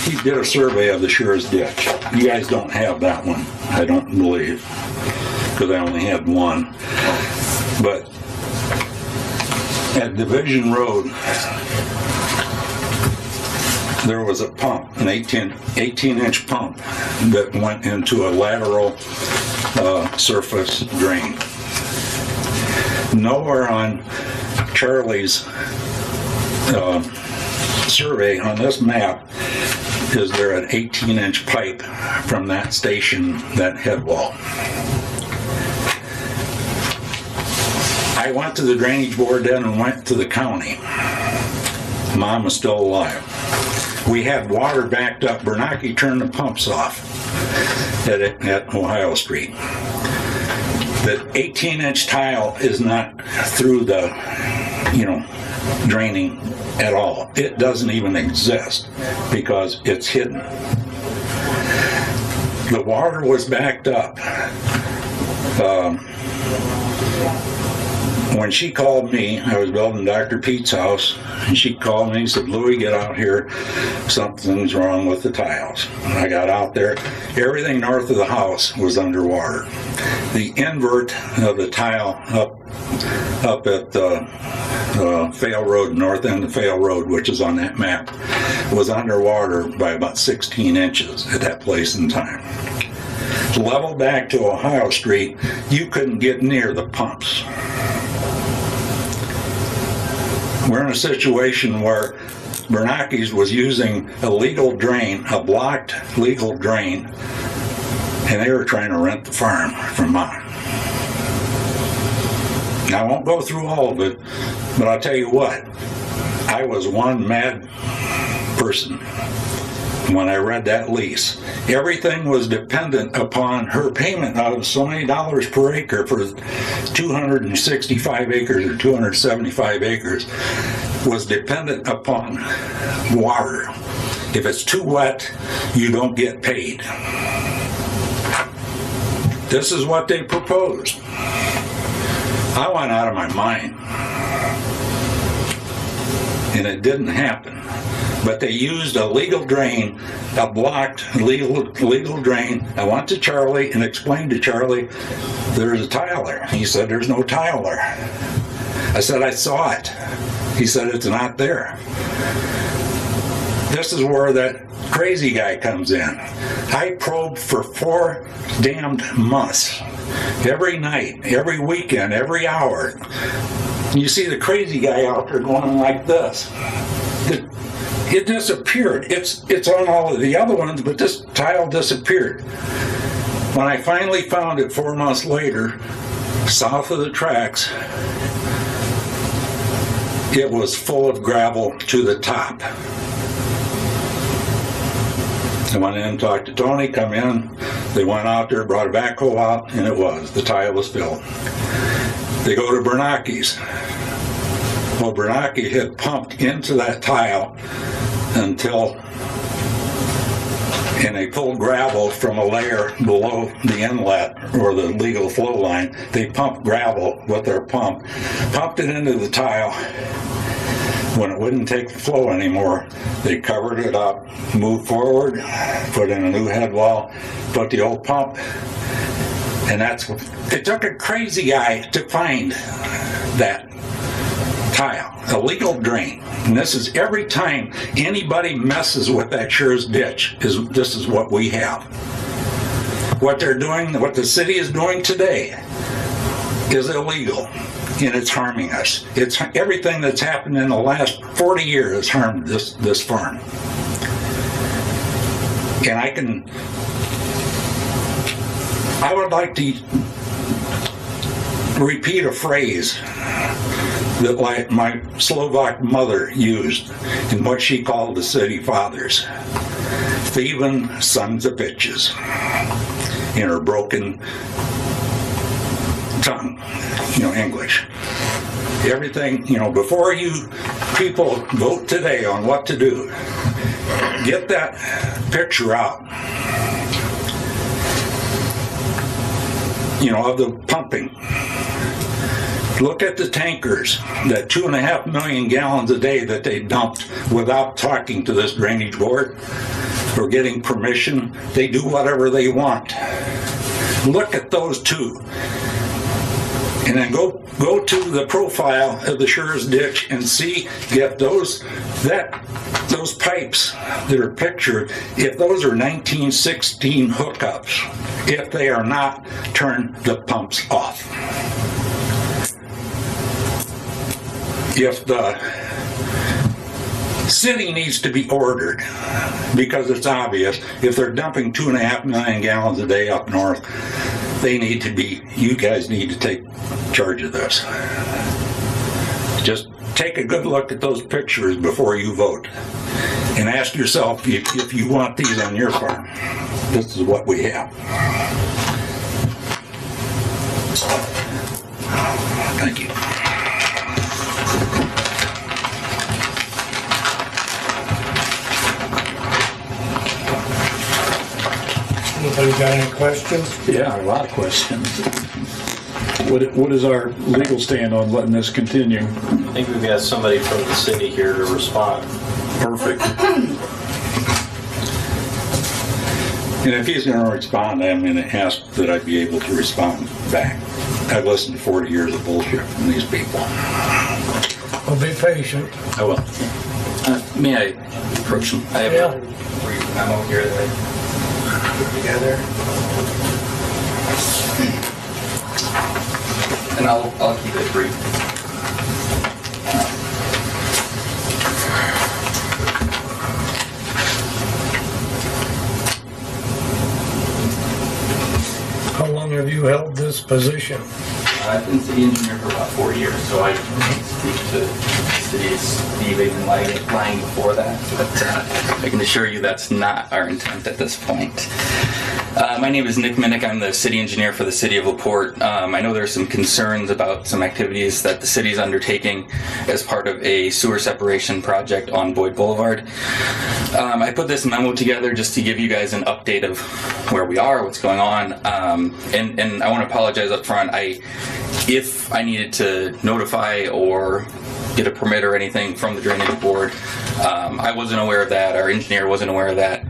He did a survey of the Sure's ditch. You guys don't have that one, I don't believe, because I only had one. But at Division Road, there was a pump, an 18-inch pump that went into a lateral surface drain. Nowhere on Charlie's survey on this map is there an 18-inch pipe from that station, that head wall. I went to the drainage board then and went to the county. Mom was still alive. We had water backed up. Bernanke turned the pumps off at Ohio Street. The 18-inch tile is not through the, draining at all. It doesn't even exist because it's hidden. The water was backed up. When she called me, I was building Dr. Pete's house, and she called me and said, "Louis, get out here. Something's wrong with the tiles." I got out there. Everything north of the house was underwater. The invert of the tile up at Fail Road, north end of Fail Road, which is on that map, was underwater by about 16 inches at that place in time. Level back to Ohio Street, you couldn't get near the pumps. We're in a situation where Bernanke's was using a legal drain, a blocked legal drain, and they were trying to rent the farm from mine. Now, I won't go through all of it, but I'll tell you what, I was one mad person when I read that lease. Everything was dependent upon her payment of so many dollars per acre for 265 acres or 275 acres was dependent upon water. If it's too wet, you don't get paid. This is what they proposed. I went out of my mind. And it didn't happen. But they used a legal drain, a blocked legal drain. I went to Charlie and explained to Charlie, there's a tile there. He said, there's no tile there. I said, I saw it. He said, it's not there. This is where that crazy guy comes in. I probed for 4 damned months. Every night, every weekend, every hour. You see the crazy guy out there going like this. It disappeared. It's on all of the other ones, but this tile disappeared. When I finally found it 4 months later, south of the tracks, it was full of gravel to the top. I went in and talked to Tony, come in. They went out there, brought a backhoe out, and the tile was filled. They go to Bernanke's. Well, Bernanke had pumped into that tile and they pulled gravel from a layer below the inlet or the legal flow line. They pumped gravel with their pump, pumped it into the tile. When it wouldn't take the flow anymore, they covered it up, moved forward, put in a new head wall, put the old pump, and it took a crazy guy to find that tile, a legal drain. And this is every time anybody messes with that Schurz ditch, this is what we have. What they're doing, what the city is doing today is illegal. And it's harming us. It's everything that's happened in the last 40 years has harmed this farm. And I would like to repeat a phrase that my Slovak mother used in what she called the city fathers. Thieving sons of bitches, in her broken tongue, English. Everything, before you people vote today on what to do, get that picture out, of the pumping. Look at the tankers, that 2.5 million gallons a day that they dumped without talking to this drainage board or getting permission. They do whatever they want. Look at those two. And then go to the profile of the Schurz ditch and see if those pipes that are pictured, if those are 1916 hookups. If they are not, turn the pumps off. If the city needs to be ordered, because it's obvious, if they're dumping 2.5 million gallons a day up north, you guys need to take charge of this. Just take a good look at those pictures before you vote. And ask yourself if you want these on your farm. This is what we have. Thank you. Anybody got any questions? Yeah, a lot of questions. What is our legal stand on letting this continue? I think we've got somebody from the city here to respond. Perfect. And if he's going to respond, I'm going to ask that I be able to respond back. I've listened to 40 years of bullshit from these people. Well, be patient. I will. May I approach him? I have a brief memo here that I put together. And I'll keep it brief. How long have you held this position? I've been city engineer for about 4 years, so I can't speak to the city's thieving and lying before that, but I can assure you that's not our intent at this point. My name is Nick Minnick. I'm the city engineer for the city of LaPorte. I know there's some concerns about some activities that the city's undertaking as part of a sewer separation project on Boyd Boulevard. I put this memo together just to give you guys an update of where we are, what's going on, and I want to apologize up front. If I needed to notify or get a permit or anything from the drainage board, I wasn't aware of that. Our engineer wasn't aware of that.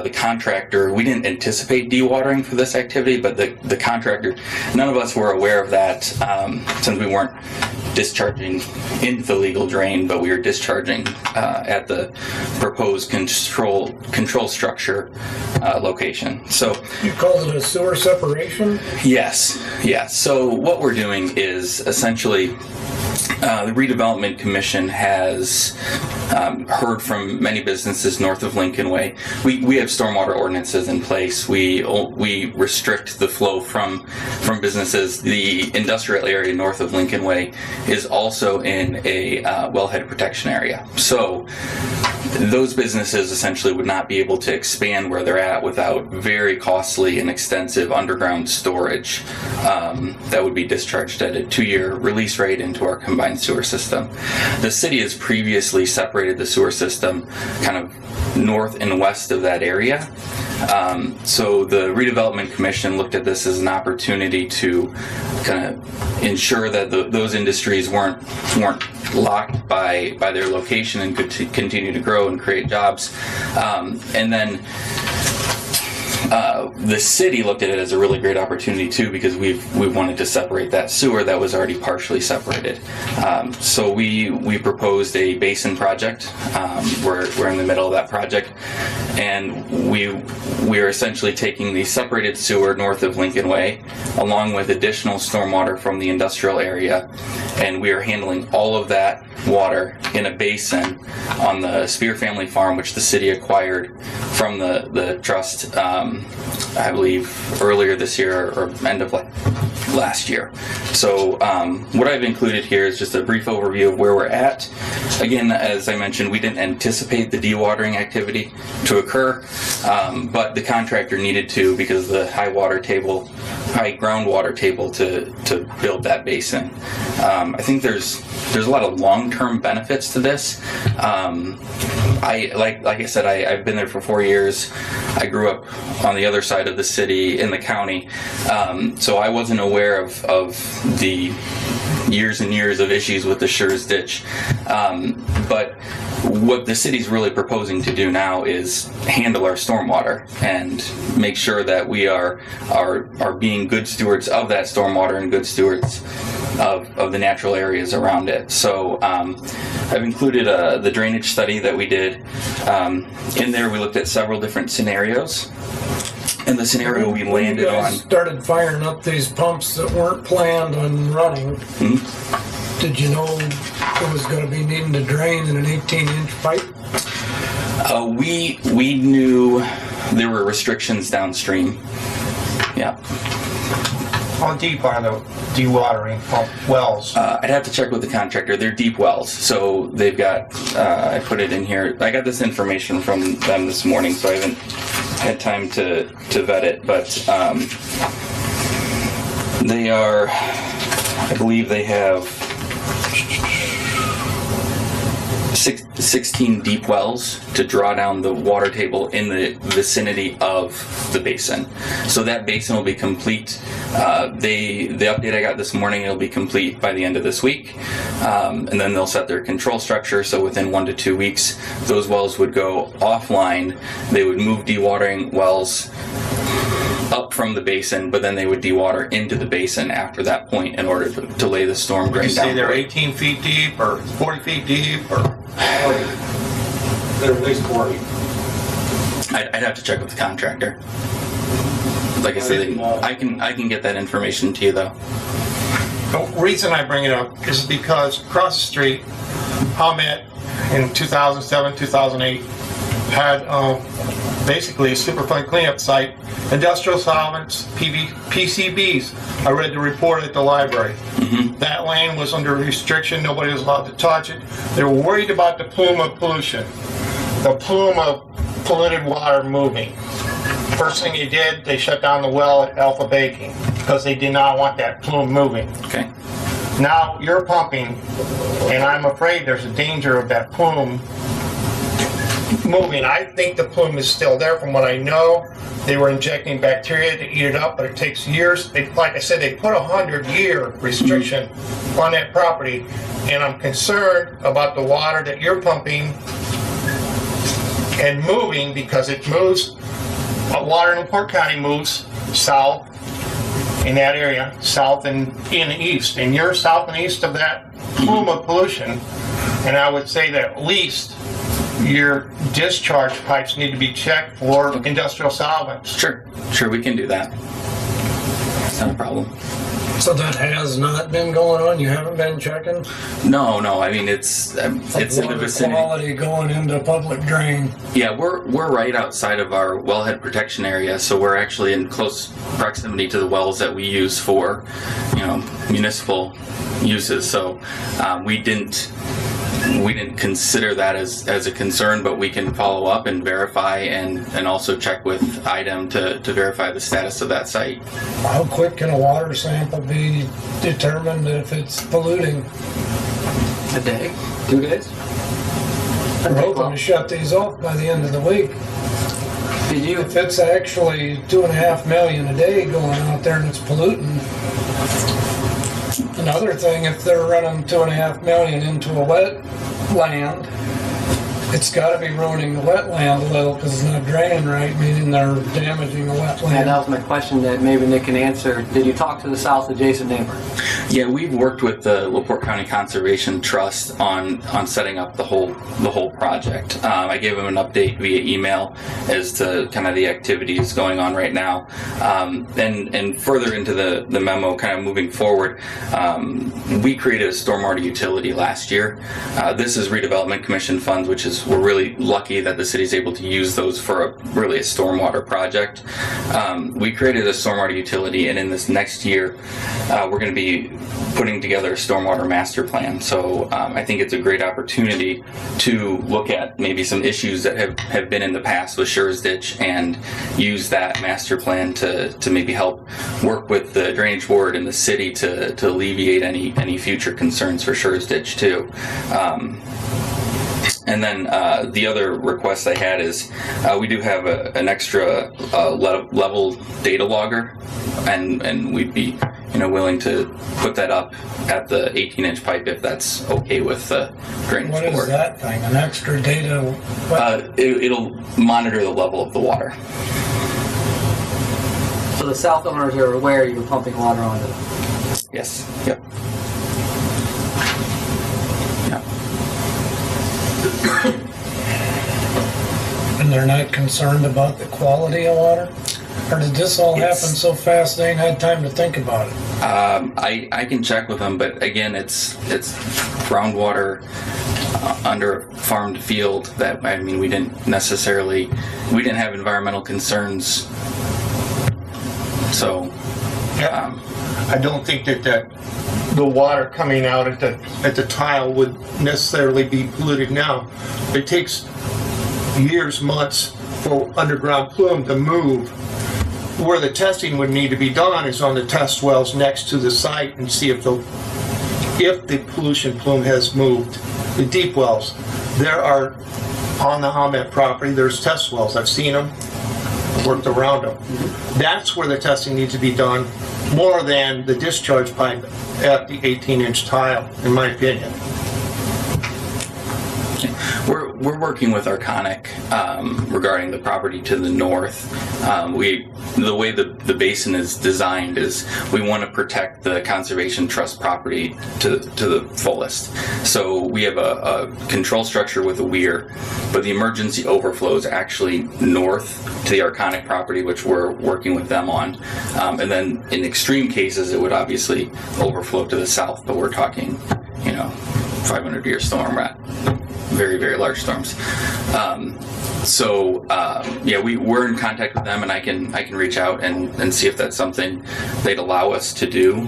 The contractor, we didn't anticipate dewatering for this activity, but the contractor, none of us were aware of that since we weren't discharging into the legal drain, but we were discharging at the proposed control structure location. So You called it a sewer separation? yes. So what we're doing is essentially the Redevelopment Commission has heard from many businesses north of Lincoln Way. We have stormwater ordinances in place. We restrict the flow from businesses. The industrial area north of Lincoln Way is also in a wellhead protection area. So those businesses essentially would not be able to expand where they're at without very costly and extensive underground storage that would be discharged at a 2-year release rate into our combined sewer system. The city has previously separated the sewer system kind of north and west of that area. So the Redevelopment Commission looked at this as an opportunity to kind of ensure that those industries weren't locked by their location and could continue to grow and create jobs. And then the city looked at it as a really great opportunity too, because we wanted to separate that sewer that was already partially separated. So we proposed a basin project. We're in the middle of that project, and we are essentially taking the separated sewer north of Lincoln Way, along with additional stormwater from the industrial area, and we are handling all of that water in a basin on the Spear family farm, which the city acquired from the trust, I believe earlier this year or end of last year. So what I've included here is just a brief overview of where we're at. Again, as I mentioned, we didn't anticipate the dewatering activity to occur, but the contractor needed to because of the high groundwater table to build that basin. I think there's a lot of long-term benefits to this. Like I said, I've been there for 4 years. I grew up on the other side of the city in the county, so I wasn't aware of the years and years of issues with the Schurz ditch. But what the city's really proposing to do now is handle our stormwater and make sure that we are being good stewards of that stormwater and good stewards of the natural areas around it. So I've included the drainage study that we did. In there we looked at several different scenarios. And the scenario we landed on... started firing up these pumps that weren't planned on running. Did you know it was going to be needing to drain in an 18-inch pipe? We knew there were restrictions downstream. Yeah. How deep are the dewatering pump wells? I'd have to check with the contractor. They're deep wells, so they've got, I put it in here. I got this information from them this morning, so I haven't had time to vet it, but they are, I believe they have 16 deep wells to draw down the water table in the vicinity of the basin. So that basin will be complete. The update I got this morning, it'll be complete by the end of this week. And then they'll set their control structure. So within 1 to 2 weeks, those wells would go offline. They would move dewatering wells up from the basin, but then they would dewater into the basin after that point in order to lay the storm drain down. You say they're 18 feet deep or 40 feet deep or 40? They're at least 40. I'd have to check with the contractor. Like I said, I can get that information to you though. The reason I bring it up is because across the street, Hamet in 2007, 2008 had basically a Superfund cleanup site, industrial solvents, PCBs. I read the report at the library. That land was under restriction. Nobody was allowed to touch it. They were worried about the plume of pollution, the plume of polluted water moving. First thing they did, they shut down the well at Alpha Baking because they did not want that plume moving. Okay. Now you're pumping, and I'm afraid there's a danger of that plume moving. I think the plume is still there from what I know. They were injecting bacteria to eat it up, but it takes years. Like I said, they put a 100-year restriction on that property, and I'm concerned about the water that you're pumping and moving, because it moves, water in LaPorte County moves south in that area, south and in east, and you're south and east of that plume of pollution, and I would say that at least your discharge pipes need to be checked for industrial solvents. Sure, we can do that. It's not a problem. So that has not been going on? You haven't been checking? No, I mean, it's in the vicinity. Quality going into public drain. Yeah, we're right outside of our wellhead protection area, so we're actually in close proximity to the wells that we use for, municipal uses. So we didn't consider that as a concern, but we can follow up and verify and also check with IDEM to verify the status of that site. How quick can a water sample be determined if it's polluting? A day? 2 days? We're hoping to shut these off by the end of the week. If it's actually 2.5 million a day going out there and it's polluting. Another thing, if they're running 2.5 million into a wetland, it's got to be ruining the wetland a little because it's not draining right, meaning they're damaging the wetland. And that was my question that maybe Nick can answer. Did you talk to the south adjacent neighbor? Yeah, we've worked with the LaPorte County Conservation Trust on setting up the whole project. I gave them an update via email as to kind of the activities going on right now. And further into the memo, kind of moving forward, we created a stormwater utility last year. This is redevelopment commission funds, which is we're really lucky that the city's able to use those for a stormwater project. We created a stormwater utility, and in this next year, we're going to be putting together a stormwater master plan. So I think it's a great opportunity to look at maybe some issues that have been in the past with Schurz Ditch and use that master plan to maybe help work with the Drainage Board and the city to alleviate any future concerns for Schurz Ditch too. And then the other request I had is we do have an extra level data logger, and we'd be willing to put that up at the 18-inch pipe if that's okay with the Drainage Board. What is that thing? An extra data? It'll monitor the level of the water. So the south owners are aware you're pumping water onto them? Yes. Yep. And they're not concerned about the quality of water? Or did this all happen so fast they ain't had time to think about it? I can check with them, but again, it's groundwater under a farmed field that, we didn't have environmental concerns. So, I don't think that the water coming out at the tile would necessarily be polluted now. It takes years, months for underground plume to move. Where the testing would need to be done is on the test wells next to the site and see if the pollution plume has moved. The deep wells, there are on the Ahmet property, there's test wells. I've seen them, worked around them. That's where the testing needs to be done more than the discharge pipe at the 18-inch tile, in my opinion. We're working with Arconic regarding the property to the north. The way the basin is designed is we want to protect the Conservation Trust property to the fullest. So we have a control structure with a weir, but the emergency overflow is actually north to the Arconic property, which we're working with them on. And then in extreme cases, it would obviously overflow to the south, but we're talking, 500-year storm at very, very large storms. We're in contact with them, and I can reach out and see if that's something they'd allow us to do.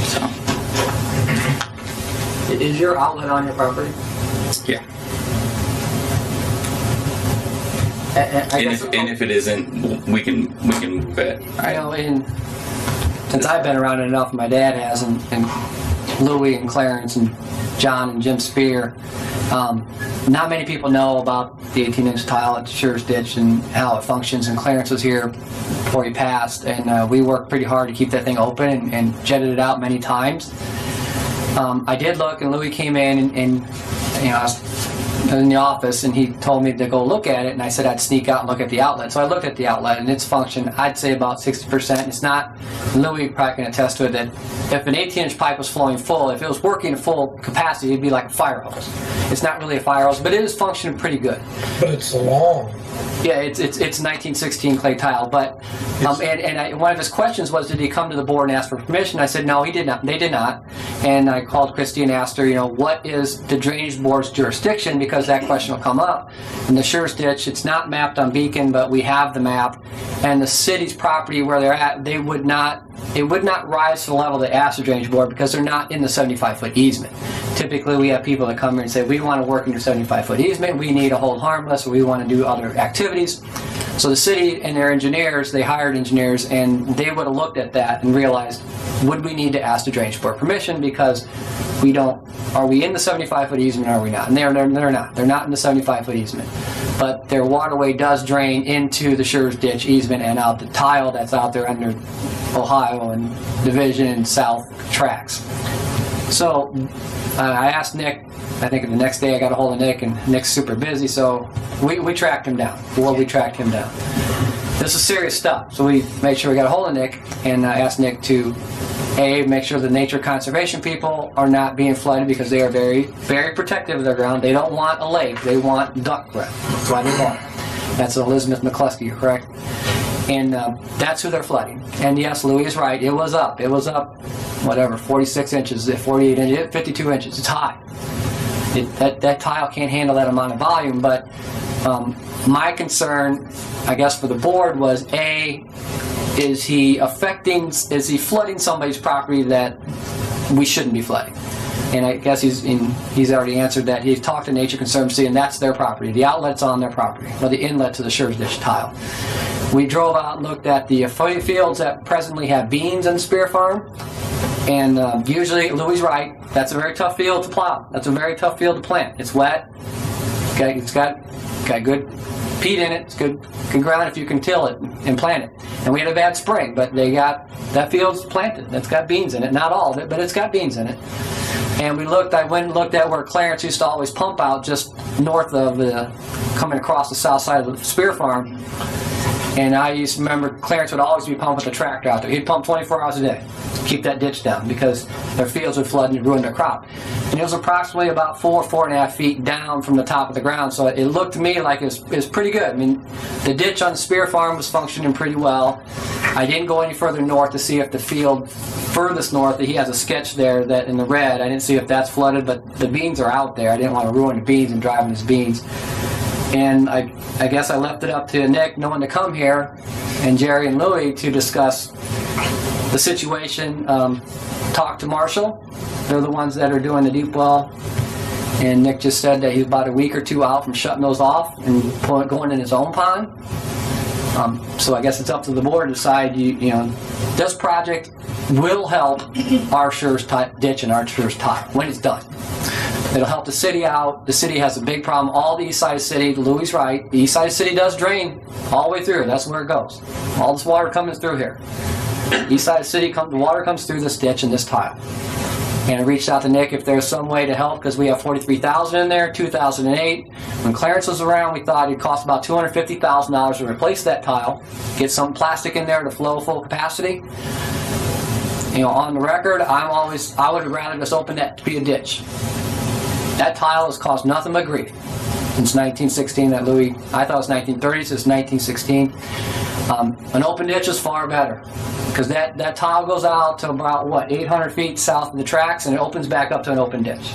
So, is your outlet on your property? Yeah. And if it isn't, we can move it. Since I've been around it enough, my dad has, and Louie and Clarence and John and Jim Spear. Not many people know about the 18-inch tile at Schurz Ditch and how it functions, and Clarence was here before he passed, and we worked pretty hard to keep that thing open and jetted it out many times. I did look, and Louie came in and I was in the office, and he told me to go look at it, and I said I'd sneak out and look at the outlet. So I looked at the outlet, and its function, I'd say about 60%. It's not, Louis probably can attest to it, that if an 18-inch pipe was flowing full, if it was working at full capacity, it'd be like a fire hose. It's not really a fire hose, but it is functioning pretty good. But it's long. Yeah, it's 1916 clay tile, but one of his questions was, did he come to the board and ask for permission? I said no, he did not. They did not, and I called Christy and asked her, what is the drainage board's jurisdiction, because that question will come up. And the Schurz ditch, it's not mapped on Beacon, but we have the map, and the city's property where they're at, it would not rise to the level to ask the drainage board because they're not in the 75-foot easement. Typically, we have people that come here and say, we want to work in your 75-foot easement, we need a hold harmless, or we want to do other activities. So the city and their engineers, they hired engineers, and they would have looked at that and realized, would we need to ask the drainage board permission, because are we in the 75-foot easement or are we not? And they're not. They're not in the 75-foot easement. But their waterway does drain into the Schurz ditch easement and out the tile that's out there under Ohio and Division and South tracks. So I asked Nick, I think the next day I got a hold of Nick, and Nick's super busy, so we tracked him down. We tracked him down. This is serious stuff, so we made sure we got a hold of Nick, and I asked Nick to make sure the nature conservation people are not being flooded, because they are very, very protective of their ground. They don't want a lake, they want duck breath. That's why they bought it. That's Elizabeth McCluskey, you're correct? And that's who they're flooding. And yes, Louis is right, it was up, whatever, 46 inches, 48 inches, 52 inches, it's high. That tile can't handle that amount of volume, but my concern, I guess, for the board was, is he flooding somebody's property that we shouldn't be flooding? And I guess he's already answered that. He's talked to Nature Conservancy, and that's their property. The outlet's on their property, or the inlet to the Schurz ditch tile. We drove out and looked at the fields that presently have beans in Spear Farm. And usually, Louis is right, that's a very tough field to plow. That's a very tough field to plant. It's wet. Okay, it's got good peat in it. It's good ground if you can till it and plant it. And we had a bad spring, but that field's planted. That's got beans in it. Not all of it, but it's got beans in it. And I went and looked at where Clarence used to always pump out, just north of coming across the south side of the Spear Farm. And I used to remember Clarence would always be pumping the tractor out there. He'd pump 24 hours a day to keep that ditch down, because their fields would flood and ruin their crop. And it was approximately about 4.5 feet down from the top of the ground, so it looked to me like it was pretty good. I mean, the ditch on the Spear Farm was functioning pretty well. I didn't go any further north to see if the field furthest north, he has a sketch there that in the red, I didn't see if that's flooded, but the beans are out there. I didn't want to ruin the beans and driving his beans. And I guess I left it up to Nick, knowing to come here, and Jerry and Louie to discuss the situation. Talk to Marshall. They're the ones that are doing the deep well. And Nick just said that he's about a week or two out from shutting those off and going in his own pond. So I guess it's up to the board to decide, this project will help our Schurz ditch and our Schurz tile when it's done. It'll help the city out. The city has a big problem. All the east side of the city, Louis is right, the east side of the city does drain all the way through. That's where it goes. All this water coming through here. East side of the city, the water comes through this ditch and this tile. And I reached out to Nick if there's some way to help, because we have $43,000 in there. 2008, when Clarence was around, we thought it'd cost about $250,000 to replace that tile, get some plastic in there to flow full capacity. On the record, I would have rather just open that to be a ditch. That tile has cost nothing but grief since 1916. That Louis, I thought it was 1930s, it's 1916. An open ditch is far better, because that tile goes out to about 800 feet south of the tracks, and it opens back up to an open ditch.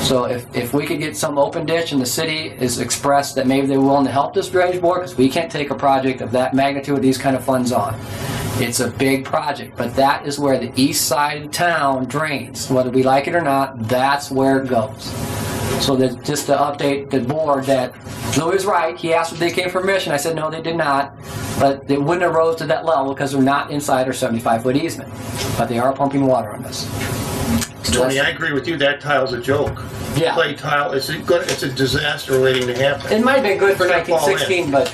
So if we could get some open ditch, and the city is expressed that maybe they're willing to help this drainage board, because we can't take a project of that magnitude with these kind of funds on. It's a big project, but that is where the east side of town drains. Whether we like it or not, that's where it goes. So that just to update the board that Louis is right. He asked if they came for permission. I said no, they did not. But it wouldn't have rose to that level because they're not inside our 75-foot easement. But they are pumping water on this. Tony, I agree with you. That tile's a joke. Yeah. Clay tile, it's a disaster waiting to happen. It might have been good for 1916, but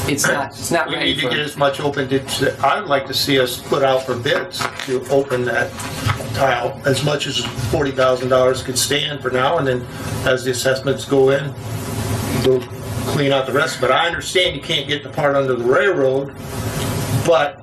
it's not We ready need to for. get as much open ditch, I'd like to see us put out for bids to open that tile as much as $40,000 could stand for now, and then as the assessments go in, we'll clean out the rest. But I understand you can't get the part under the railroad, but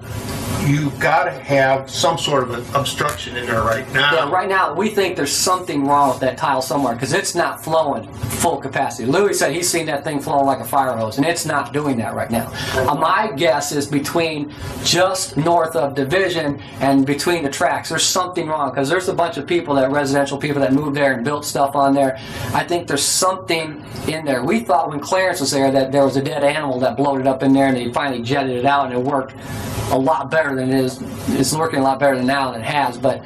you gotta have some sort of an obstruction in there right now. Yeah, right now we think there's something wrong with that tile somewhere because it's not flowing full capacity. Louis said he's seen that thing flowing like a fire hose, and it's not doing that right now. My guess is between just north of Division and between the tracks, there's something wrong because there's a bunch of people, that residential people that moved there and built stuff on there. I think there's something in there. We thought when Clarence was there that there was a dead animal that bloated up in there, and they finally jetted it out, and it worked a lot better than it is. It's working a lot better than now than it has, but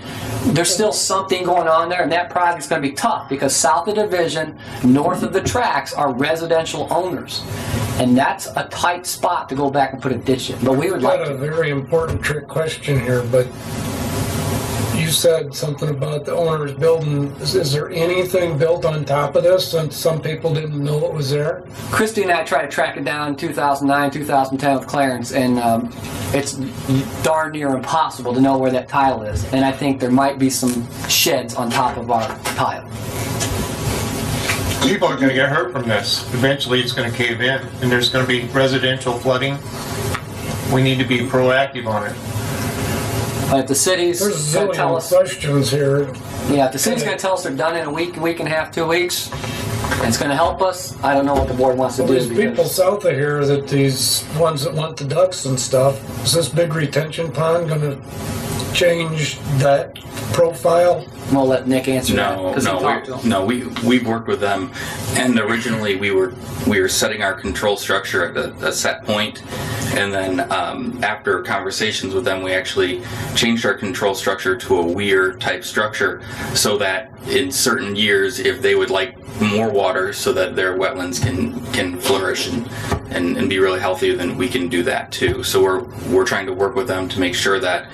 there's still something going on there, and that project's going to be tough because south of Division, north of the tracks are residential owners, and that's a tight spot to go back and put a ditch in. But we would like Got a to. very important trick question here, but you said something about the owner's building. Is there anything built on top of this since some people didn't know it was there? Christy and I tried to track it down in 2009, 2010 with Clarence, and it's darn near impossible to know where that tile is. And I think there might be some sheds on top of our tile. People are gonna get hurt from this. Eventually it's gonna cave in, and there's gonna be residential flooding. We need to be proactive on it. But if the city's There's a going to tell zillion us, questions here. yeah, if the city's going to tell us they're done in a week, week and a half, 2 weeks, and it's going to help us, I don't know what the board wants to do. These people because- south of here, that these ones that want the ducks and stuff, is this big retention pond gonna change that profile? We'll let Nick answer that. 'cause he talked to them. We've worked with them, and originally we were setting our control structure at a set point, and then after conversations with them, we actually changed our control structure to a weir type structure, so that in certain years, if they would like more water, so that their wetlands can flourish and be really healthy, then we can do that too. So we're trying to work with them to make sure that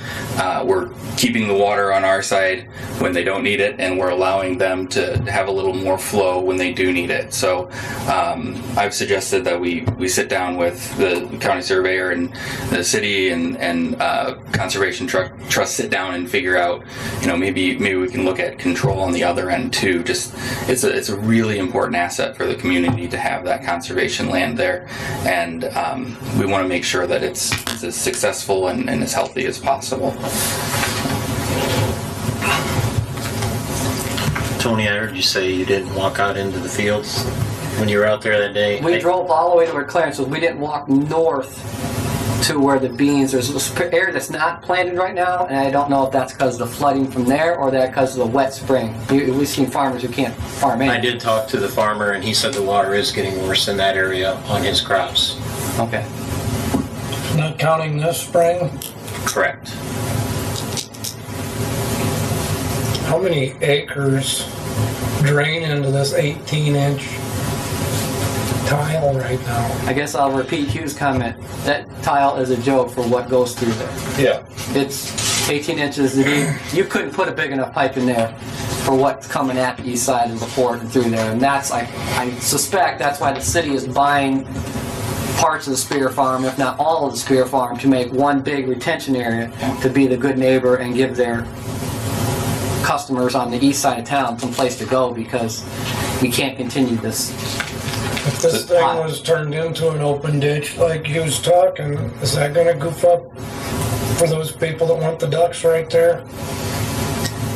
we're keeping the water on our side when they don't need it, and we're allowing them to have a little more flow when they do need it. So I've suggested that we sit down with the county surveyor and the city and conservation trust, sit down and figure out, maybe we can look at control on the other end too. Just it's a really important asset for the community to have that conservation land there, and we want to make sure that it's as successful and as healthy as possible. Tony, I heard you say you didn't walk out into the fields when you were out there that day. We drove all the way to where Clarence was. We didn't walk north to where the beans, there's this area that's not planted right now, and I don't know if that's because of the flooding from there or that because of the wet spring. We've seen farmers who can't farm in. I did talk to the farmer, and he said the water is getting worse in that area on his crops. Okay. Not counting this spring? Correct. How many acres drain into this 18-inch tile right now? I guess I'll repeat Hugh's comment. That tile is a joke for what goes through there. Yeah. It's 18 inches deep. You couldn't put a big enough pipe in there for what's coming at the east side of LaPorte and through there. And that's, I suspect that's why the city is buying parts of the Spear Farm, if not all of the Spear Farm, to make one big retention area to be the good neighbor and give their customers on the east side of town some place to go, because we can't continue this. If this thing was turned into an open ditch like you was talking, is that gonna goof up for those people that want the ducks right there?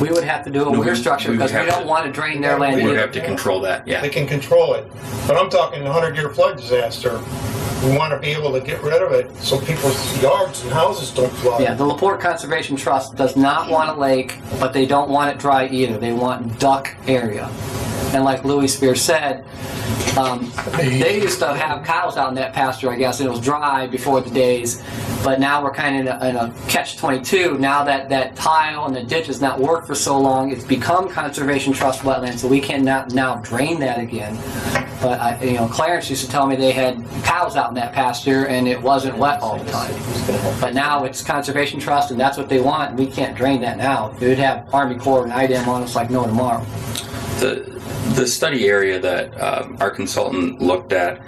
We would have to do a weir structure because we don't want to drain their land We would either. have to control that, yeah. They can control it. But I'm talking 100-year flood disaster. We want to be able to get rid of it so people's yards and houses don't flood. Yeah, the LaPorte Conservation Trust does not want a lake, but they don't want it dry either. They want duck area. And like Louis Spear said, they used to have cows out in that pasture, I guess, and it was dry before the days. But now we're kind of in a catch-22. Now that tile and the ditch has not worked for so long, it's become Conservation Trust wetland, so we cannot now drain that again. But Clarence used to tell me they had cows out in that pasture and it wasn't wet all the time. But now it's Conservation Trust and that's what they want, and we can't drain that now. It would have Army Corps and IDEM on us like no tomorrow. The study area that our consultant looked at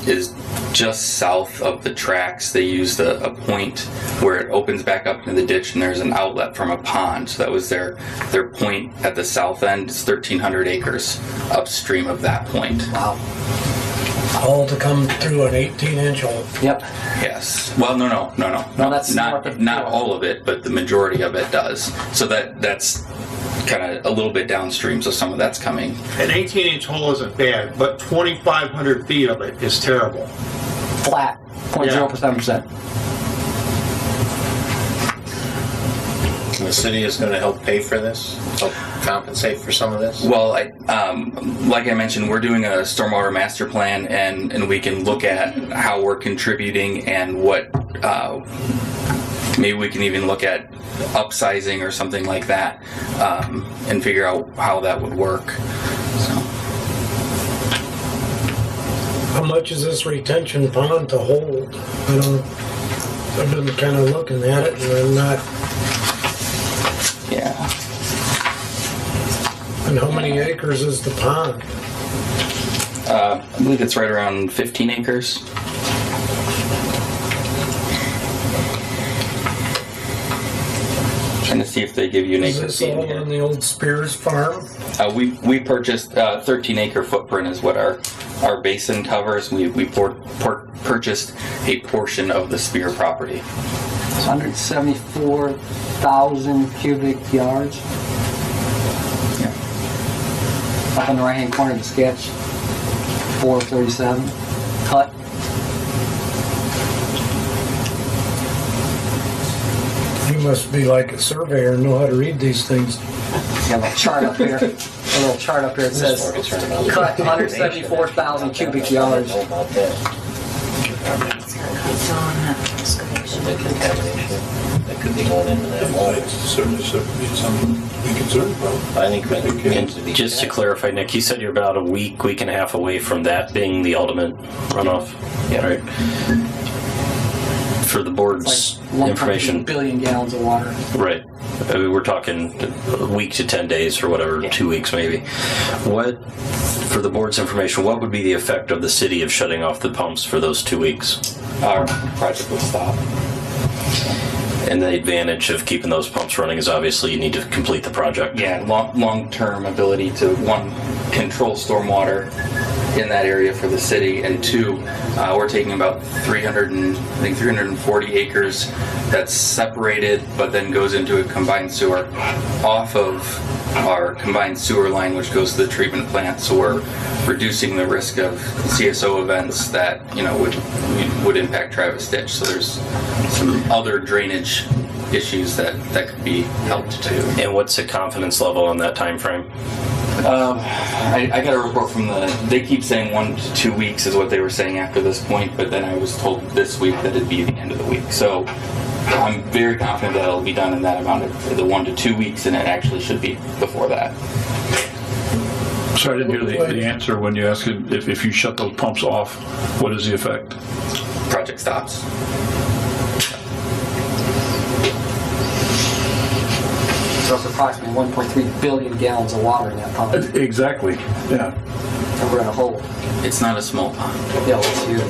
is just south of the tracks. They used a point where it opens back up into the ditch and there's an outlet from a pond. So that was their point at the south end. It's 1,300 acres upstream of that point. Wow. All to come through an 18-inch hole. Yep. Yes. Well, no. No, that's not all of it, but the majority of it does. So that's kind of a little bit downstream, so some of that's coming. An 18-inch hole isn't bad, but 2,500 feet of it is terrible. Flat, 0.07%. And the city is going to help pay for this? Help compensate for some of this? Well, like I mentioned, we're doing a stormwater master plan, and we can look at how we're contributing and what maybe we can even look at upsizing or something like that, and figure out how that would work. So. How much is this retention pond to hold? I've been kind of looking at it and I'm not. Yeah. And how many acres is the pond? I believe it's right around 15 acres. Trying to see if they give you an acre Is feet this all on the old Spears farm? We purchased 13-acre footprint is what our basin covers. We purchased a portion of the Spear property. 174,000 cubic yards. Yeah. Up on the right-hand corner of the sketch, 437 cut. You must be like a surveyor and know how to read these things. You have a chart up here. A little chart up here. It says cut 174,000 cubic yards. That could be going into that water. Certainly something to be concerned about. I think that needs to be. Just to clarify, Nick, you said you're about a week and a half away from that being the ultimate runoff. Yeah. Right. For the board's Like information. 1.2 billion gallons of water. Right. I mean, we're talking a week to 10 days or whatever, 2 weeks maybe. For the board's information, what would be the effect of the city of shutting off the pumps for those 2 weeks? Our project would stop. And the advantage of keeping those pumps running is obviously you need to complete the project. Yeah, long-term ability to, one, control stormwater in that area for the city, and two, we're taking about 340 acres that's separated but then goes into a combined sewer off of our combined sewer line, which goes to the treatment plant. So we're reducing the risk of CSO events that would impact Travis Ditch. So there's some other drainage issues that could be helped too. And what's the confidence level on that time frame? I got a report from they keep saying 1 to 2 weeks is what they were saying after this point, but then I was told this week that it'd be the end of the week. So I'm very confident that it'll be done in that amount of the 1 to 2 weeks, and it actually should be before that. Sorry, I didn't hear the answer when you asked if you shut those pumps off, what is the effect? Project stops. So it's approximately 1.3 billion gallons of water in that pond. Exactly, yeah. And we're in a hole. It's not a small pond. Yeah, well, it's huge.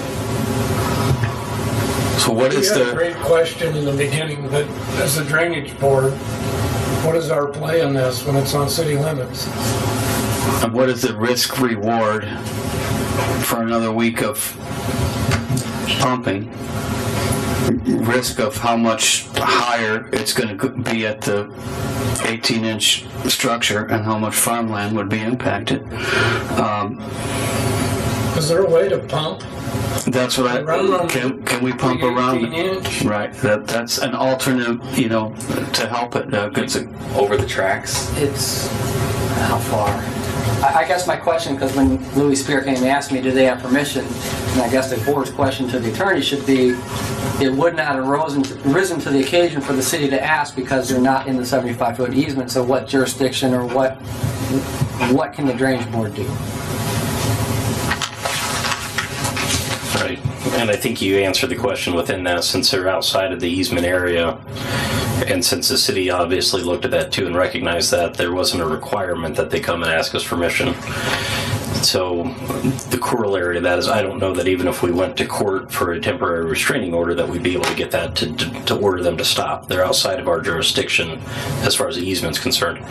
So what is You had a the, great question in the beginning, but as the drainage board, what is our play in this when it's on city limits? what is the risk reward for another week of pumping? Risk of how much higher it's going to be at the 18-inch structure and how much farmland would be impacted. Is there a way to pump? That's what can we pump around? 18-inch? Right. That's an alternate, to help it. Over the tracks. It's how far? I guess my question, because when Louis Spear came and asked me, do they have permission? And I guess the board's question to the attorney should be, it would not have risen to the occasion for the city to ask because they're not in the 75-foot easement. So what jurisdiction or what can the drainage board do? Right. And I think you answered the question within that, since they're outside of the easement area. And since the city obviously looked at that too and recognized that, there wasn't a requirement that they come and ask us permission. So the corollary to that is I don't know that even if we went to court for a temporary restraining order that we'd be able to get that to order them to stop. They're outside of our jurisdiction as far as the easement's concerned.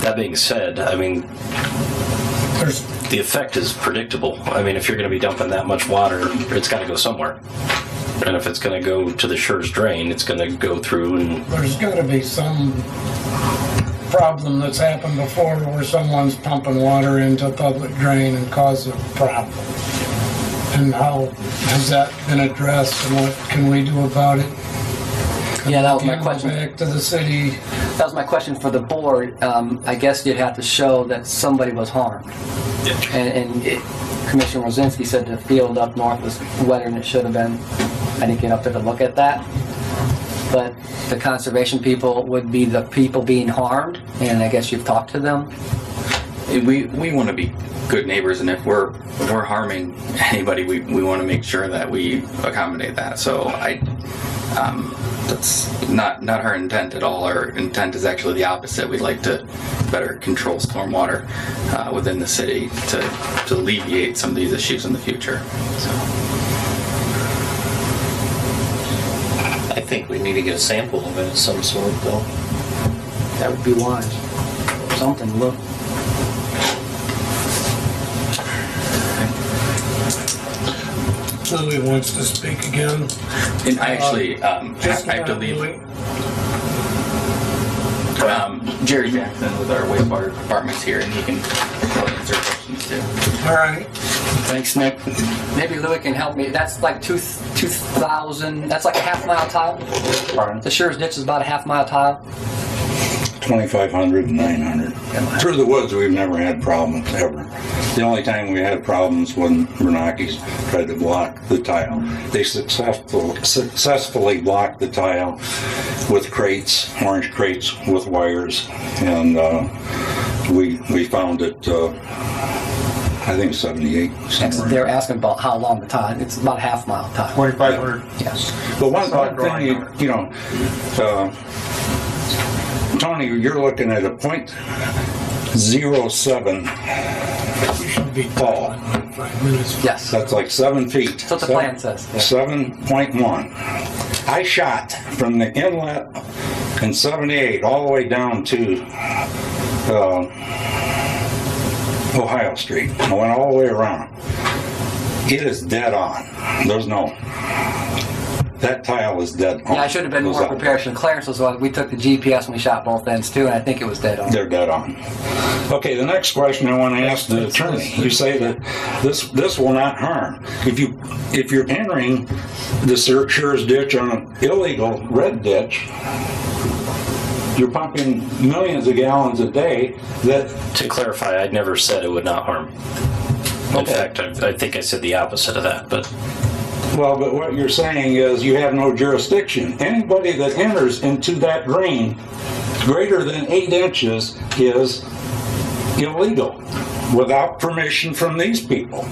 That being said, I mean, the effect is predictable. I mean, if you're going to be dumping that much water, it's got to go somewhere. And if it's going to go to the Sure's drain, it's going to go through and... There's got to be some problem that's happened before where someone's pumping water into a public drain and caused a problem. And how has that been addressed and what can we do about it? Yeah, that was my question. Back to the city. That was my question for the board. I guess you'd have to show that somebody was harmed. And Commissioner Rosinski said the field up north was wetter than it should have been. I didn't get up there to look at that. But the conservation people would be the people being harmed, and I guess you've talked to them. We want to be good neighbors, and if we're harming anybody, we want to make sure that we accommodate that. So that's not our intent at all. Our intent is actually the opposite. We'd like to better control stormwater within the city to alleviate some of these issues in the future. So. I think we need to get a sample of it of some sort, though. That would be wise. Something to look. Louis wants to speak again. And I actually, I have to leave. Jerry Jackson with our wastewater department's here, and he can answer questions too. All right. Thanks, Nick. Maybe Louis can help me. That's like 2,000. That's like a half-mile tile. Pardon? The Sure's ditch is about a half-mile tile. 2,500 and 900. Through the woods, we've never had problems, ever. The only time we had problems when Bernanke's tried to block the tile. They successfully blocked the tile with crates, orange crates with wires, and we found it, I think 78. They're asking about how long the tile. It's about a half-mile tile. 2,500. Yes. But one thing, you know, Tony, you're looking at a .07 fall. Yes. That's like 7 feet. That's what the plan says. Yeah. 7.1. I shot from the inlet in 78 all the way down to Ohio Street. I went all the way around. It is dead on. There's no... That tile is dead on. Yeah, I should have been more prepared. Clarence was one. We took the GPS and we shot both ends too, and I think it was dead on. They're dead on. Okay, the next question I want to ask the attorney. You say that this will not harm. If you're entering the Sure's ditch on an illegal red ditch, you're pumping millions of gallons a day. That to clarify, I never said it would not harm. In fact, I think I said the opposite of that, but. Well, but what you're saying is you have no jurisdiction. Anybody that enters into that drain greater than 8 inches is illegal without permission from these people.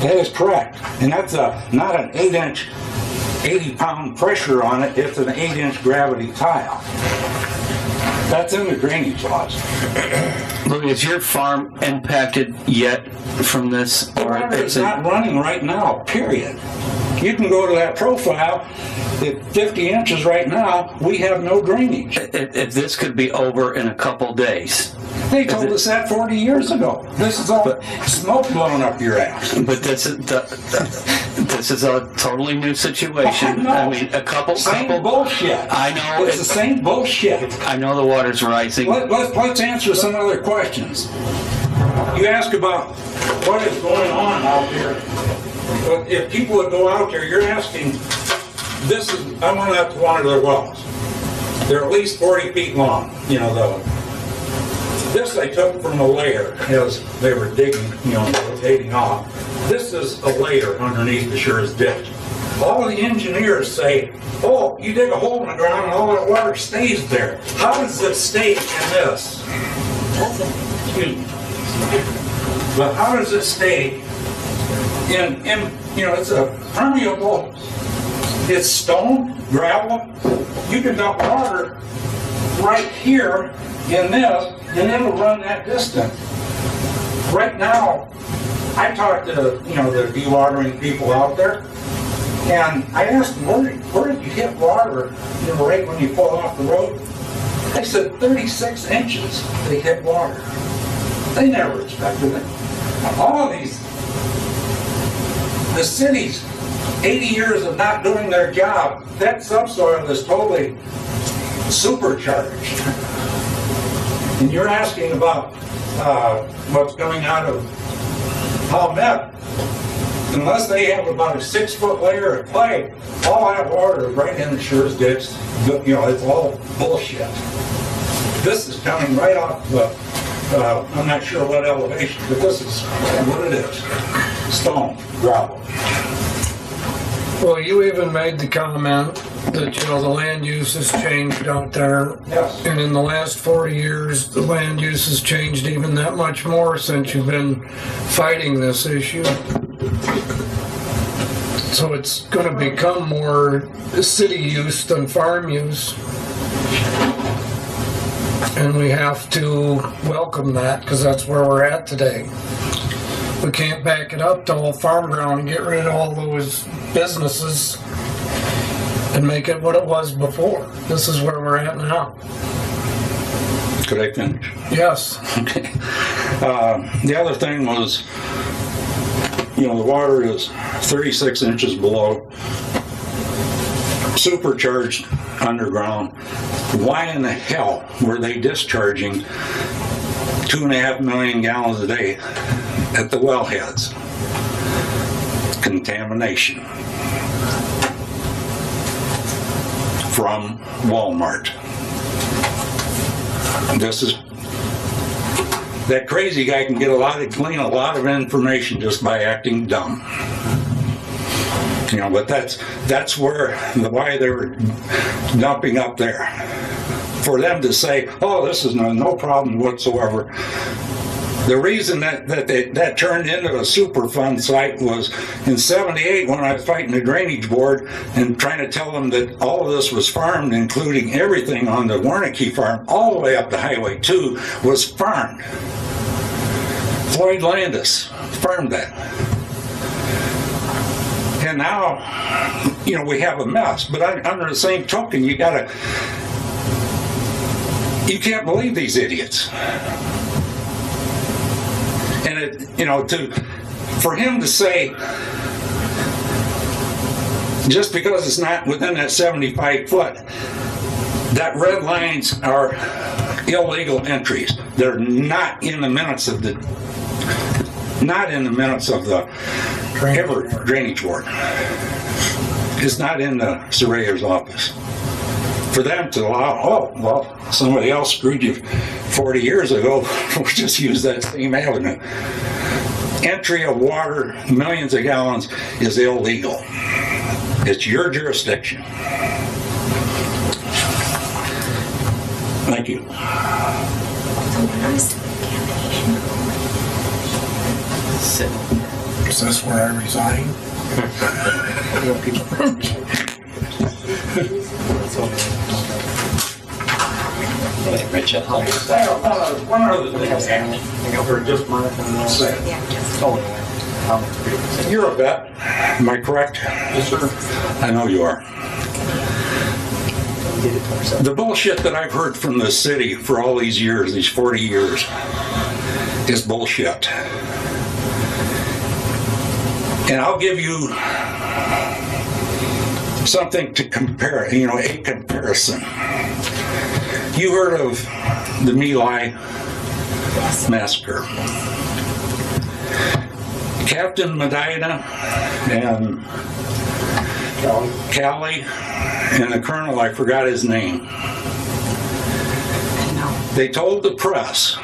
That is correct. And that's not an 8-inch, 80-pound pressure on it. It's an 8-inch gravity tile. That's in the drainage laws. Look, is your farm impacted yet from this? The water is not running right now, period. You can go to that profile. At 50 inches right now, we have no drainage. If this could be over in a couple days. They told us that 40 years ago. This is all smoke blowing up your ass. But this is a totally new situation. I mean, Same bullshit. I know. It's the same bullshit. I know the water's rising. Let's answer some other questions. You ask about what is going on out here. If people would go out there, you're asking, I went out to one of their wells. They're at least 40 feet long, This I took from a layer as they were digging, rotating off. This is a layer underneath the Sure's ditch. All the engineers say, oh, you dig a hole in the ground and all that water stays there. How does it stay in this? Excuse me. But how does it stay in it's a permeable It's stone, gravel. You can dump water right here in this, and it'll run that distance. Right now, I talked to the dewatering people out there, and I asked them, where did you hit water, right when you pull off the road? They said 36 inches they hit water. They never expected it. All of these, the cities, 80 years of not doing their job, that subsoil is totally supercharged. And you're asking about what's coming out of Palmetto. Unless they have about a 6-foot layer of clay, all that water is right in the Sure's ditch. It's all bullshit. This is coming right off the, I'm not sure what elevation, but this is what it is. Stone, gravel. Well, you even made the comment that, the land use has changed out there. Yes. And in the last 40 years, the land use has changed even that much more since you've been fighting this issue. So it's going to become more city use than farm use. And we have to welcome that because that's where we're at today. We can't back it up to all farm ground and get rid of all those businesses and make it what it was before. This is where we're at now. Could I finish? Yes. Okay. The other thing was, the water is 36 inches below, supercharged underground. Why in the hell were they discharging 2.5 million gallons a day at the wellheads? Contamination from Walmart. That crazy guy can glean a lot of information just by acting dumb. But that's why they were dumping up there. For them to say, oh, this is no problem whatsoever. The reason that turned into a Superfund site was in '78 when I was fighting the Drainage Board and trying to tell them that all of this was farmed, including everything on the Warnicki farm, all the way up to Highway 2 was farmed. Floyd Landis farmed that. And now, we have a mess. But under the same token, you can't believe these idiots. And for him to say, just because it's not within that 75 foot, that red lines are illegal entries. They're not in the minutes of the Drainage Board. It's not in the surveyor's office. For them to allow, somebody else screwed you 40 years ago, we'll just use that same avenue. Entry of water, millions of gallons, is illegal. It's your jurisdiction. Thank you. Is this where I resign? Richard. One other thing. You're a vet, am I correct? Yes, sir. I know you are. The bullshit that I've heard from the city for all these years, these 40 years, is bullshit. And I'll give you something to compare, a comparison. You heard of the My Lai massacre. Captain Medina and Callie and the colonel, I forgot his name. They told the press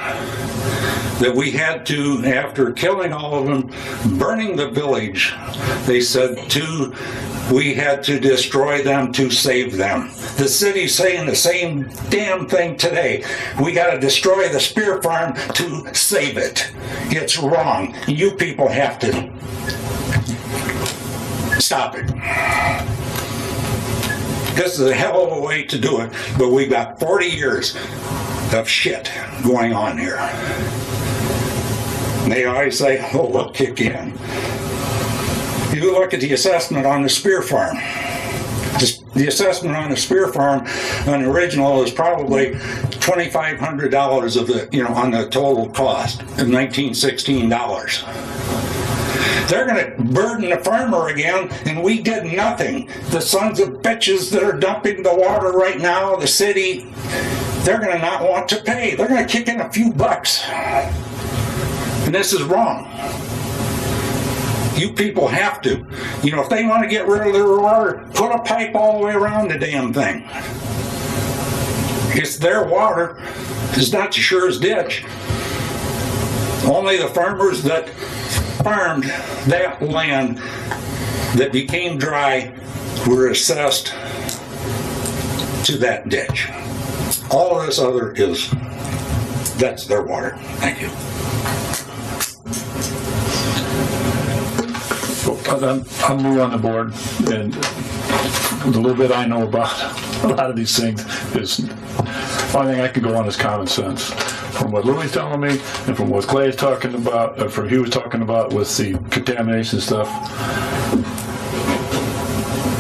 that we had to, after killing all of them, burning the village, they said we had to destroy them to save them. The city's saying the same damn thing today. We got to destroy the Spear Farm to save it. It's wrong. You people have to stop it. This is a hell of a way to do it, but we've got 40 years of shit going on here. And they always say, oh, we'll kick in. You look at the assessment on the Spear Farm. The assessment on the Spear Farm on the original is probably $2,500 of the, on the total cost of $1916. They're going to burden the farmer again, and we did nothing. The sons of bitches that are dumping the water right now, the city, they're going to not want to pay. They're going to kick in a few bucks. And this is wrong. You people have to. If they want to get rid of their water, put a pipe all the way around the damn thing. It's their water. It's not the Sure's ditch. Only the farmers that farmed that land that became dry were assessed to that ditch. All of this other that's their water. Thank you. I'm new on the board, and the little bit I know about a lot of these things is the only thing I can go on is common sense. From what Louis telling me, and from what Clay is talking about, or from Hugh was talking about with the contamination stuff,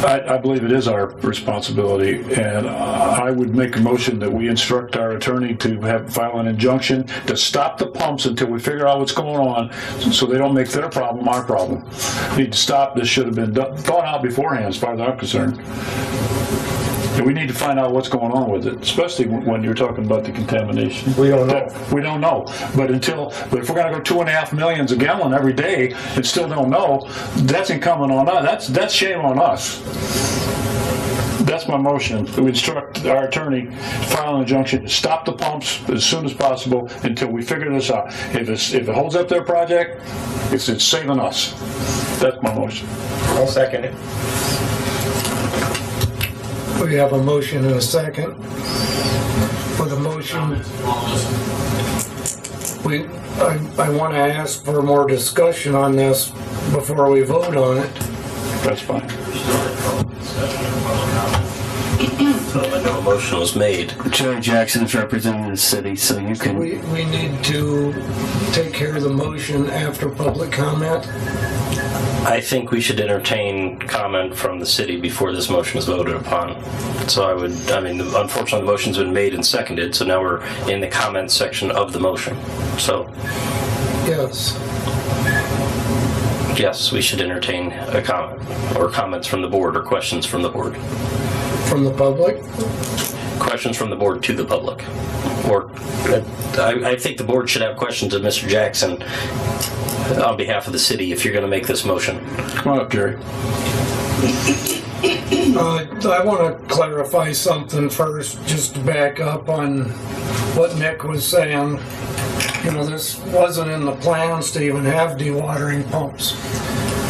I believe it is our responsibility, and I would make a motion that we instruct our attorney to file an injunction to stop the pumps until we figure out what's going on, so they don't make their problem our problem. Need to stop. This should have been thought out beforehand, as far as I'm concerned. And we need to find out what's going on with it, especially when you're talking about the contamination. We don't know. We don't know. But if we're going to go 2.5 million a gallon every day and still don't know, that's incumbent on us. That's shame on us. That's my motion. We instruct our attorney to file an injunction to stop the pumps as soon as possible until we figure this out. If it holds up their project, it's saving us. That's my motion. I'll second it. We have a motion and a second. For the motion, I want to ask for more discussion on this before we vote on it. That's fine. No motion was made. Jerry Jackson is representing the city, so you can... We need to take care of the motion after public comment. I think we should entertain comment from the city before this motion is voted upon. So unfortunately the motion's been made and seconded, so now we're in the comment section of the motion. So, yes, we should entertain a comment, or comments from the board, or questions from the board. From the public? Questions from the board to the public. Or, I think the board should have questions of Mr. Jackson on behalf of the city if you're going to make this motion. Come on up, Jerry. I want to clarify something first, just to back up on what Nick was saying. This wasn't in the plans to even have dewatering pumps.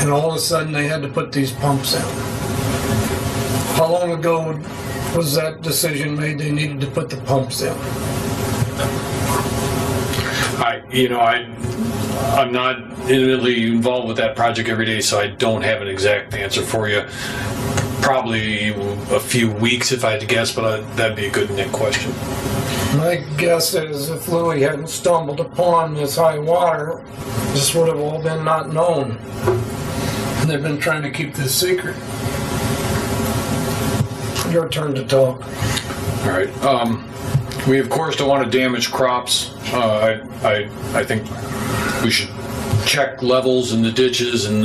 And all of a sudden they had to put these pumps in. How long ago was that decision made they needed to put the pumps in? I'm not intimately involved with that project every day, so I don't have an exact answer for you. Probably a few weeks if I had to guess, but that'd be a good Nick question. My guess is if Louis hadn't stumbled upon this high water, this would have all been not known. And they've been trying to keep this secret. Your turn to talk. All right. We of course don't want to damage crops. I think we should check levels in the ditches and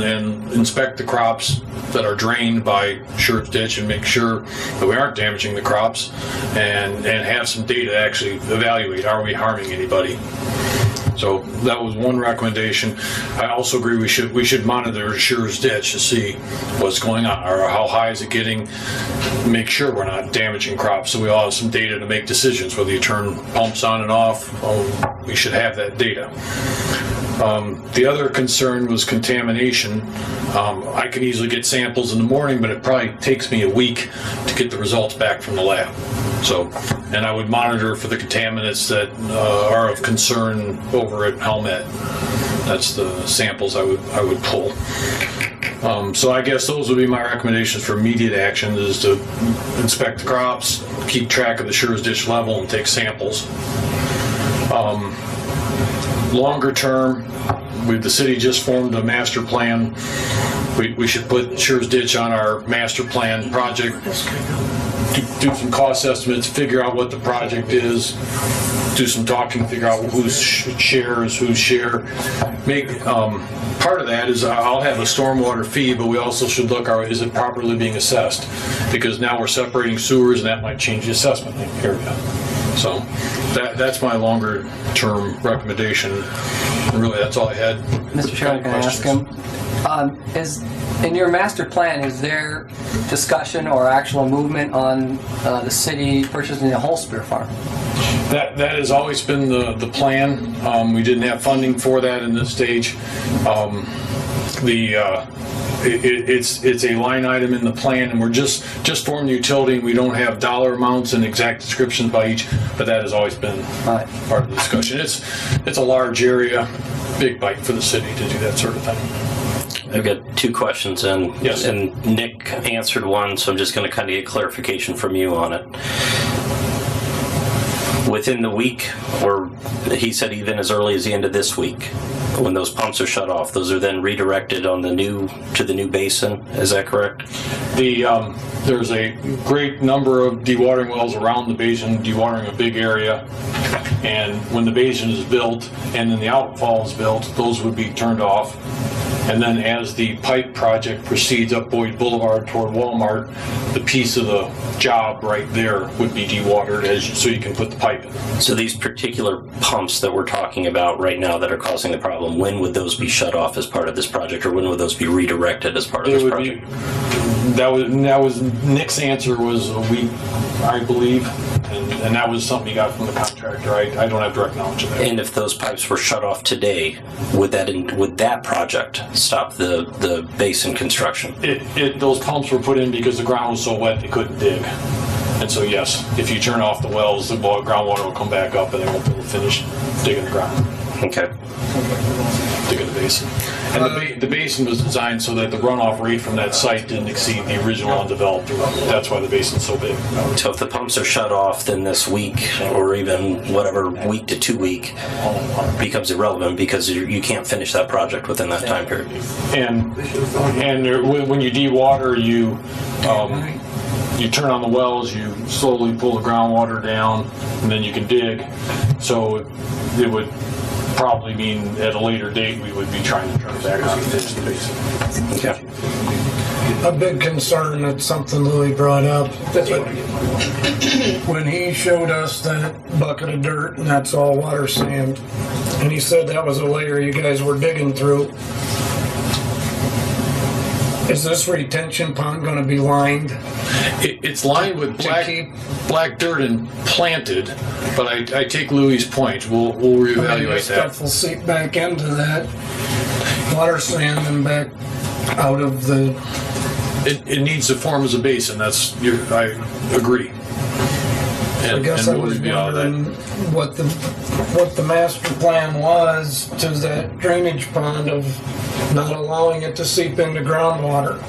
inspect the crops that are drained by Sure's ditch and make sure that we aren't damaging the crops, and have some data to actually evaluate, are we harming anybody? So that was one recommendation. I also agree we should monitor Sure's ditch to see what's going on, or how high is it getting, make sure we're not damaging crops, so we all have some data to make decisions, whether you turn pumps on and off. We should have that data. The other concern was contamination. I can easily get samples in the morning, but it probably takes me a week to get the results back from the lab. So, and I would monitor for the contaminants that are of concern over at Helmet. That's the samples I would pull. So I guess those would be my recommendations for immediate action, is to inspect the crops, keep track of the Schurz ditch level, and take samples. Longer term, the city just formed a master plan. We should put Schurz ditch on our master plan project, do some cost estimates, figure out what the project is, do some talking, figure out whose share is whose share. Part of that is I'll have a stormwater fee, but we also should look at, is it properly being assessed? Because now we're separating sewers, and that might change the assessment area. So that's my longer term recommendation. And really, that's all I had. Mr. Chairman, can I ask him? Is in your master plan, is there discussion or actual movement on the city purchasing the whole Spear Farm? That has always been the plan. We didn't have funding for that in this stage. It's a line item in the plan, and we're just formed the utility, and we don't have dollar amounts and exact descriptions by each, but that has always been part of the discussion. It's a large area, big bite for the city to do that sort of thing. I've got two questions, and yes. And Nick answered one, so I'm just going to kind of get clarification from you on it. Within the week, or he said even as early as the end of this week, when those pumps are shut off, those are then redirected on to the new basin. Is that correct? There's a great number of dewatering wells around the basin, dewatering a big area, and when the basin is built and then the outfall is built, those would be turned off. And then as the pipe project proceeds up Boyd Boulevard toward Walmart, the piece of the job right there would be dewatered so you can put the pipe in. So these particular pumps that we're talking about right now that are causing the problem, when would those be shut off as part of this project, or when would those be redirected as part of this project? That was Nick's answer was a week, I believe, and that was something he got from the contractor. I don't have direct knowledge of that. And if those pipes were shut off today, would that project stop the basin construction? Those pumps were put in because the ground was so wet they couldn't dig. And so yes, if you turn off the wells, the groundwater will come back up and they won't be able to finish digging the ground. Okay. Digging the basin. And the basin was designed so that the runoff rate from that site didn't exceed the original undeveloped. That's why the basin's so big. So if the pumps are shut off, then this week, or even whatever week to 2 week, becomes irrelevant because you can't finish that project within that time period. And when you dewater, you turn on the wells, you slowly pull the groundwater down, and then you can dig. So it would probably mean at a later date we would be trying to turn it back on and finish the basin. Okay. A big concern, that's something Louis brought up. When he showed us that bucket of dirt and that's all water sand, and he said that was a layer you guys were digging through. Is this retention pond going to be lined? It's lined with black dirt and planted, but I take Louis' point. We'll reevaluate that. Stuff will seep back into that water sand and back out of the. It needs to form as a basin. I agree. I guess I was wondering what the master plan was to that drainage pond of not allowing it to seep into groundwater.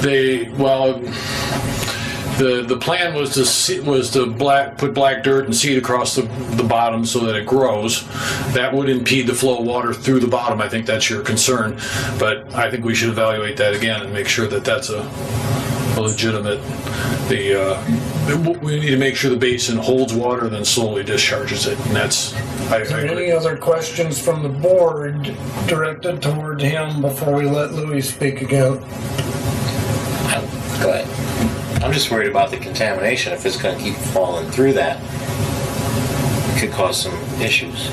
The plan was to put black dirt and seed across the bottom so that it grows. That would impede the flow of water through the bottom. I think that's your concern, but I think we should evaluate that again and make sure that that's a legitimate. We need to make sure the basin holds water, then slowly discharges it, and that's. Are there any other questions from the board directed toward him before we let Louis speak again? Go ahead. I'm just worried about the contamination. If it's going to keep falling through that, it could cause some issues.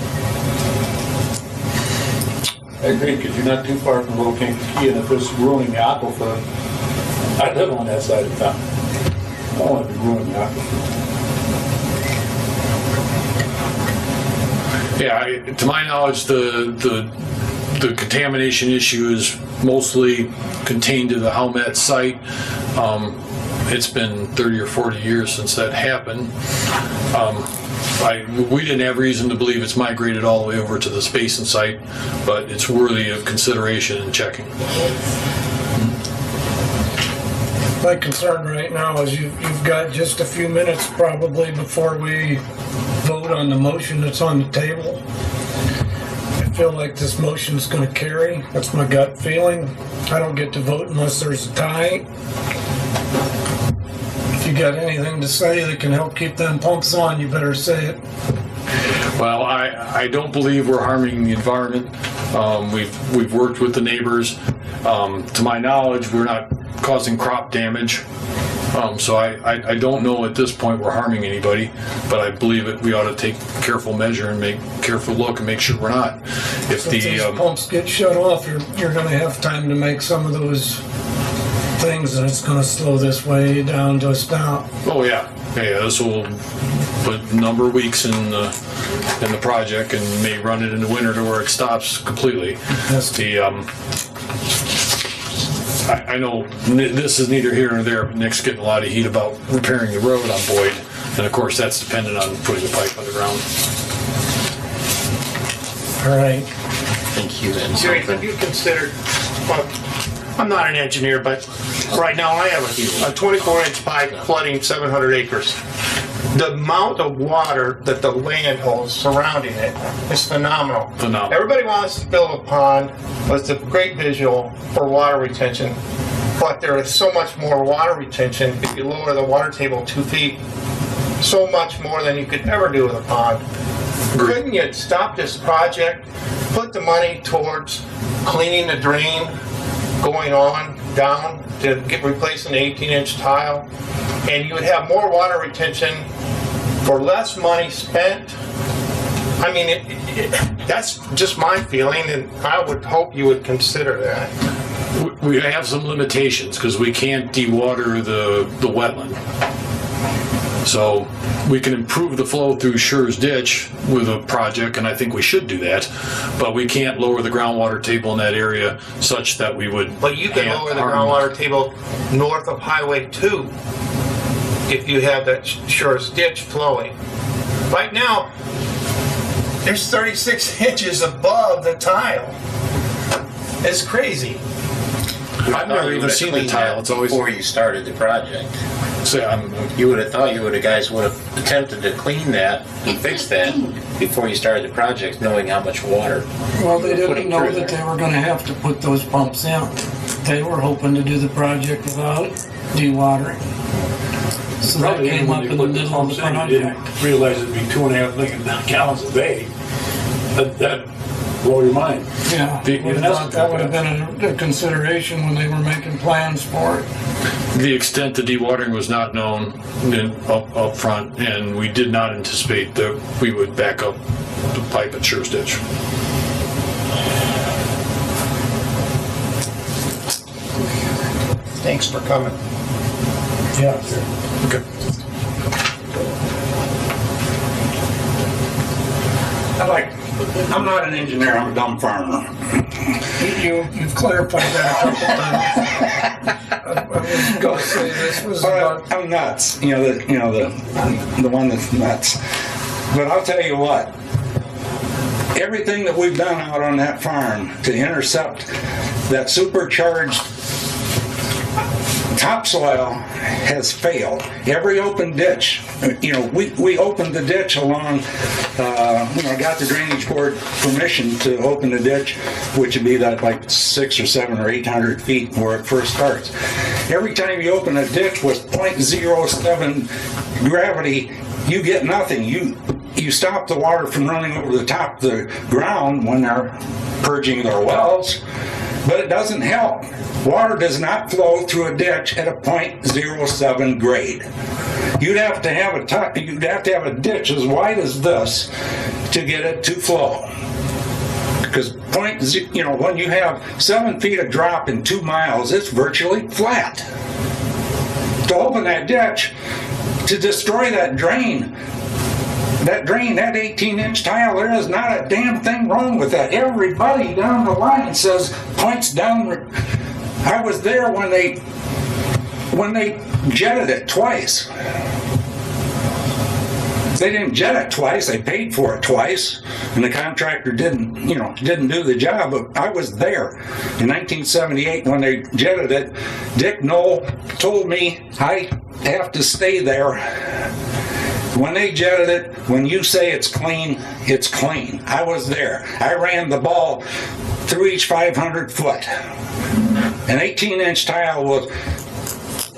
I agree, because you're not too far from Little Kankakee, and if it's ruining the aquifer, I live on that side of town. I don't want to be ruining the aquifer. Yeah, to my knowledge, the contamination issue is mostly contained to the Howmet site. It's been 30 or 40 years since that happened. We didn't have reason to believe it's migrated all the way over to the Basin site, but it's worthy of consideration and checking. My concern right now is you've got just a few minutes probably before we vote on the motion that's on the table. I feel like this motion's going to carry. That's my gut feeling. I don't get to vote unless there's a tie. If you got anything to say that can help keep them pumps on, you better say it. Well, I don't believe we're harming the environment. We've worked with the neighbors. To my knowledge, we're not causing crop damage. So I don't know at this point we're harming anybody, but I believe that we ought to take careful measure and make careful look and make sure we're not. If Since these pumps get shut off, you're going to have time to make some of those things, and it's going to slow this way down to a stop. Oh yeah. This will put a number of weeks in the project and may run it in the winter to where it stops completely. I know this is neither here nor there, but Nick's getting a lot of heat about repairing the road on Boyd, and of course that's dependent on putting the pipe underground. All right. Thank you. And Jerry, have you considered, well, I'm not an engineer, but right now I have a 24-inch pipe flooding 700 acres. The amount of water that the land holds surrounding it is phenomenal. Everybody wants to build a pond. It's a great visual for water retention, but there is so much more water retention if you lower the water table 2 feet. So much more than you could ever do with a pond. Couldn't you stop this project, put the money towards cleaning the drain, going on down to get replacing the 18-inch tile, and you would have more water retention for less money spent? I mean, that's just my feeling, and I would hope you would consider that. We have some limitations because we can't dewater the wetland. So we can improve the flow through Schur's ditch with a project, and I think we should do that, but we can't lower the groundwater table in that area such that we would. But you can lower the groundwater table north of Highway 2 if you have that Schur's ditch flowing. Right now, there's 36 inches above the tile. It's crazy. I've never even seen the tile. It's always before you started the project. So you would have thought guys would have attempted to clean that and fix that before you started the project, knowing how much water. Well, they didn't know that they were going to have to put those pumps in. They were hoping to do the project without dewatering. So that came up in the middle of the project. Didn't realize it'd be 2.5 million gallons a day. That blow your mind. Yeah, that would have been a consideration when they were making plans for it. The extent the dewatering was not known up front, and we did not anticipate that we would back up the pipe at Schur's ditch. Thanks for coming. Yeah. Okay. I'm not an engineer, I'm a dumb farmer. You've clarified that a couple times. I was going to say this was about... I'm nuts, the one that's nuts. But I'll tell you what, everything that we've done out on that farm to intercept that supercharged topsoil has failed. Every open ditch, we opened the ditch along, got the Drainage Board permission to open the ditch, which would be that like 600 or 700 or 800 feet where it first starts. Every time you open a ditch with 0.07 gravity, you get nothing. You stop the water from running over the top of the ground when they're purging their wells, but it doesn't help. Water does not flow through a ditch at a 0.07 grade. You'd have to have a ditch as wide as this to get it to flow. Because when you have 7 feet of drop in 2 miles, it's virtually flat. To open that ditch, to destroy that drain, that 18-inch tile, there is not a damn thing wrong with that. Everybody down the line points down. I was there when they jetted it twice. They didn't jet it twice. They paid for it twice, and the contractor didn't do the job. But I was there in 1978 when they jetted it. Dick Knoll told me I have to stay there. When they jetted it, when you say it's clean, it's clean. I was there. I ran the ball through each 500 foot. An 18-inch tile was,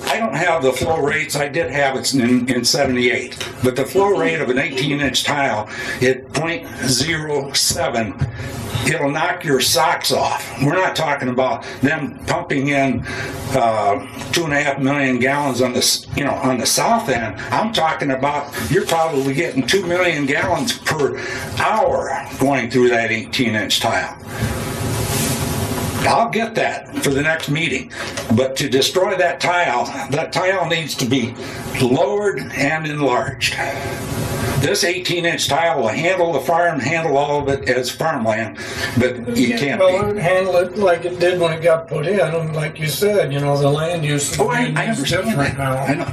I don't have the flow rates. I did have it in 78. But the flow rate of an 18-inch tile at 0.07, it'll knock your socks off. We're not talking about them pumping in 2.5 million gallons on the on the south end. I'm talking about you're probably getting 2 million gallons per hour going through that 18-inch tile. I'll get that for the next meeting. But to destroy that tile needs to be lowered and enlarged. This 18-inch tile will handle the farm, handle all of it as farmland, but you can't handle it like it did when it got put in. And like you said, the land use is different now. I know.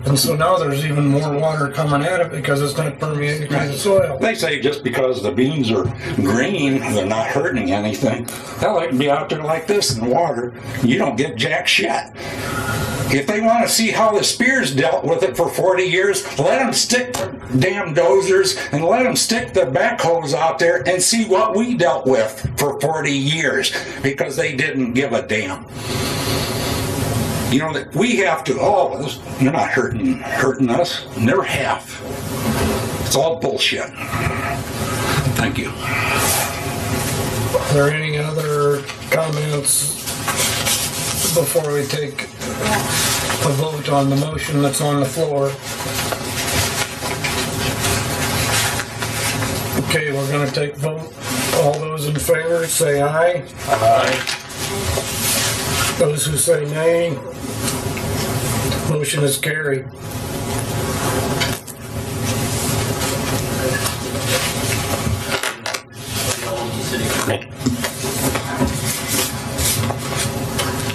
And so now there's even more water coming at it because it's not permeating through the soil. They say just because the beans are green, they're not hurting anything. Hell, they can be out there like this in the water. You don't get jack shit. If they want to see how the Spears dealt with it for 40 years, let them stick their damn dozers and let them stick their backhoes out there and see what we dealt with for 40 years because they didn't give a damn. That we have to, they're not hurting us. Never have. It's all bullshit. Thank you. Are there any other comments before we take a vote on the motion that's on the floor? Okay, we're going to take vote. All those in favor say aye. Aye. Those who say nay, motion is carried.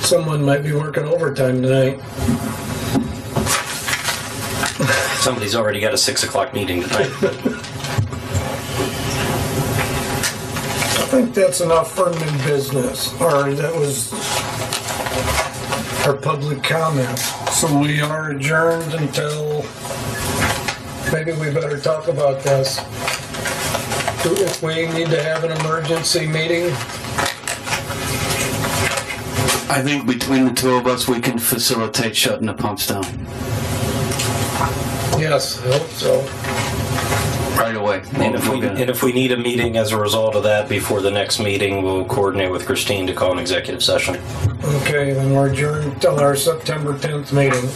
Someone might be working overtime tonight. Somebody's already got a 6 o'clock meeting tonight. I think that's enough for new business, or that was our public comment. So we are adjourned until, maybe we better talk about this. If we need to have an emergency meeting, I think between the two of us, we can facilitate shutting the pumps down yes, I hope so. right away. And if we need a meeting as a result of that before the next meeting, we'll coordinate with Christine to call an executive session. Okay, then we're adjourned till our September 10th meeting.